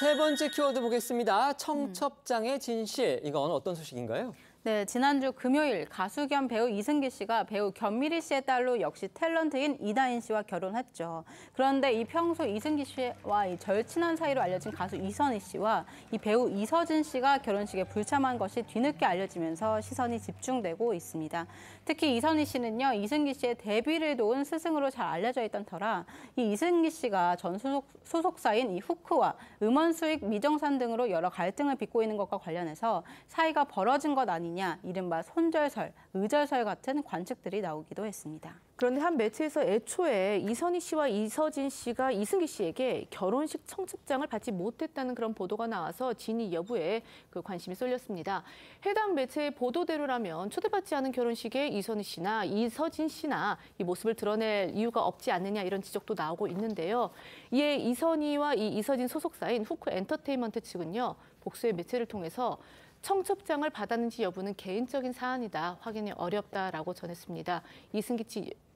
세 번째 키워드 보겠습니다. 청첩장의 진실. 이건 어떤 소식인가요? 네, 지난주 금요일 가수 겸 배우 이승기 씨가 배우 견미리 씨의 딸로 역시 탤런트인 이다인 씨와 결혼했죠. 그런데 이 평소 이승기 씨와 이 절친한 사이로 알려진 가수 이선희 씨와 이 배우 이서진 씨가 결혼식에 불참한 것이 뒤늦게 알려지면서 시선이 집중되고 있습니다. 특히 이선희 씨는요, 이승기 씨의 데뷔를 도운 스승으로 잘 알려져 있던 터라 이 이승기 씨가 전 소속사인 이 후크와 음원 수익 미정산 등으로 여러 갈등을 빚고 있는 것과 관련해서 사이가 벌어진 것 아니냐, 이른바 손절설, 의절설 같은 관측들이 나오기도 했습니다. 그런데 한 매체에서 애초에 이선희 씨와 이서진 씨가 이승기 씨에게 결혼식 청첩장을 받지 못했다는 그런 보도가 나와서 진위 여부에 그 관심이 쏠렸습니다. 해당 매체의 보도대로라면 초대받지 않은 결혼식에 이선희 씨나 이서진 씨나 이 모습을 드러낼 이유가 없지 않느냐 이런 지적도 나오고 있는데요. 이에 이선희와 이 이서진 소속사인 후크 엔터테인먼트 측은요, 복수의 매체를 통해서 청첩장을 받았는지 여부는 개인적인 사안이다, 확인이 어렵다라고 전했습니다.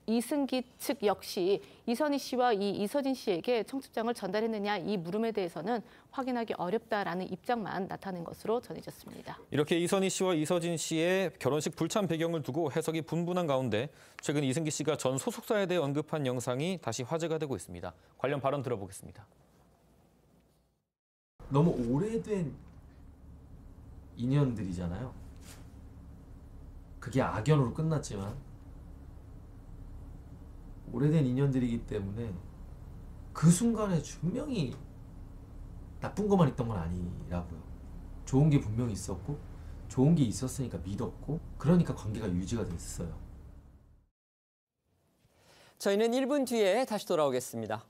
이승기 측 역시 이선희 씨와 이 이서진 씨에게 청첩장을 전달했느냐 이 물음에 대해서는 확인하기 어렵다라는 입장만 나타낸 것으로 전해졌습니다. 이렇게 이선희 씨와 이서진 씨의 결혼식 불참 배경을 두고 해석이 분분한 가운데 최근 이승기 씨가 전 소속사에 대해 언급한 영상이 다시 화제가 되고 있습니다. 관련 발언 들어보겠습니다. 너무 오래된 인연들이잖아요. 그게 악연으로 끝났지만 오래된 인연들이기 때문에 그 순간에 분명히 나쁜 것만 있던 건 아니라고요. 좋은 게 분명히 있었고 좋은 게 있었으니까 믿었고 그러니까 관계가 유지가 됐어요. 저희는 1분 뒤에 다시 돌아오겠습니다.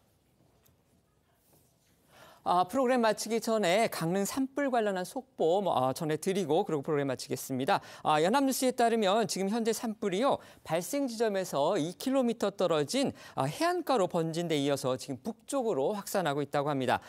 프로그램 마치기 전에 강릉 산불 관련한 속보 전해드리고 그리고 프로그램 마치겠습니다. 연합뉴스에 따르면 지금 현재 산불이요, 발생 지점에서 2km 떨어진 해안가로 번진 데 이어서 지금 북쪽으로 확산하고 있다고 합니다.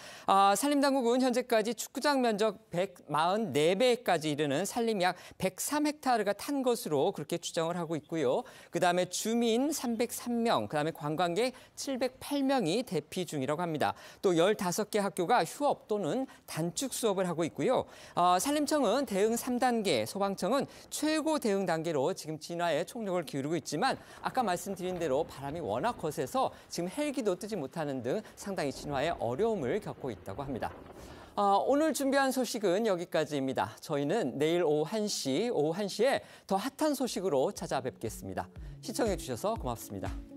산림당국은 현재까지 축구장 면적 144배까지 이르는 산림 약 103헥타르가 탄 것으로 그렇게 추정을 하고 있고요. 그다음에 주민 303명, 그다음에 관광객 708명이 대피 중이라고 합니다. 또 15개 학교 휴업 또는 단축 수업을 하고 있고요. 산림청은 대응 3단계, 소방청은 최고 대응 단계로 지금 진화에 총력을 기울이고 있지만 아까 말씀드린 대로 바람이 워낙 거세서 지금 헬기도 뜨지 못하는 등 상당히 진화에 어려움을 겪고 있다고 합니다. 오늘 준비한 소식은 여기까지입니다. 저희는 내일 오후 1시에 더 핫한 소식으로 찾아뵙겠습니다. 시청해 주셔서 고맙습니다.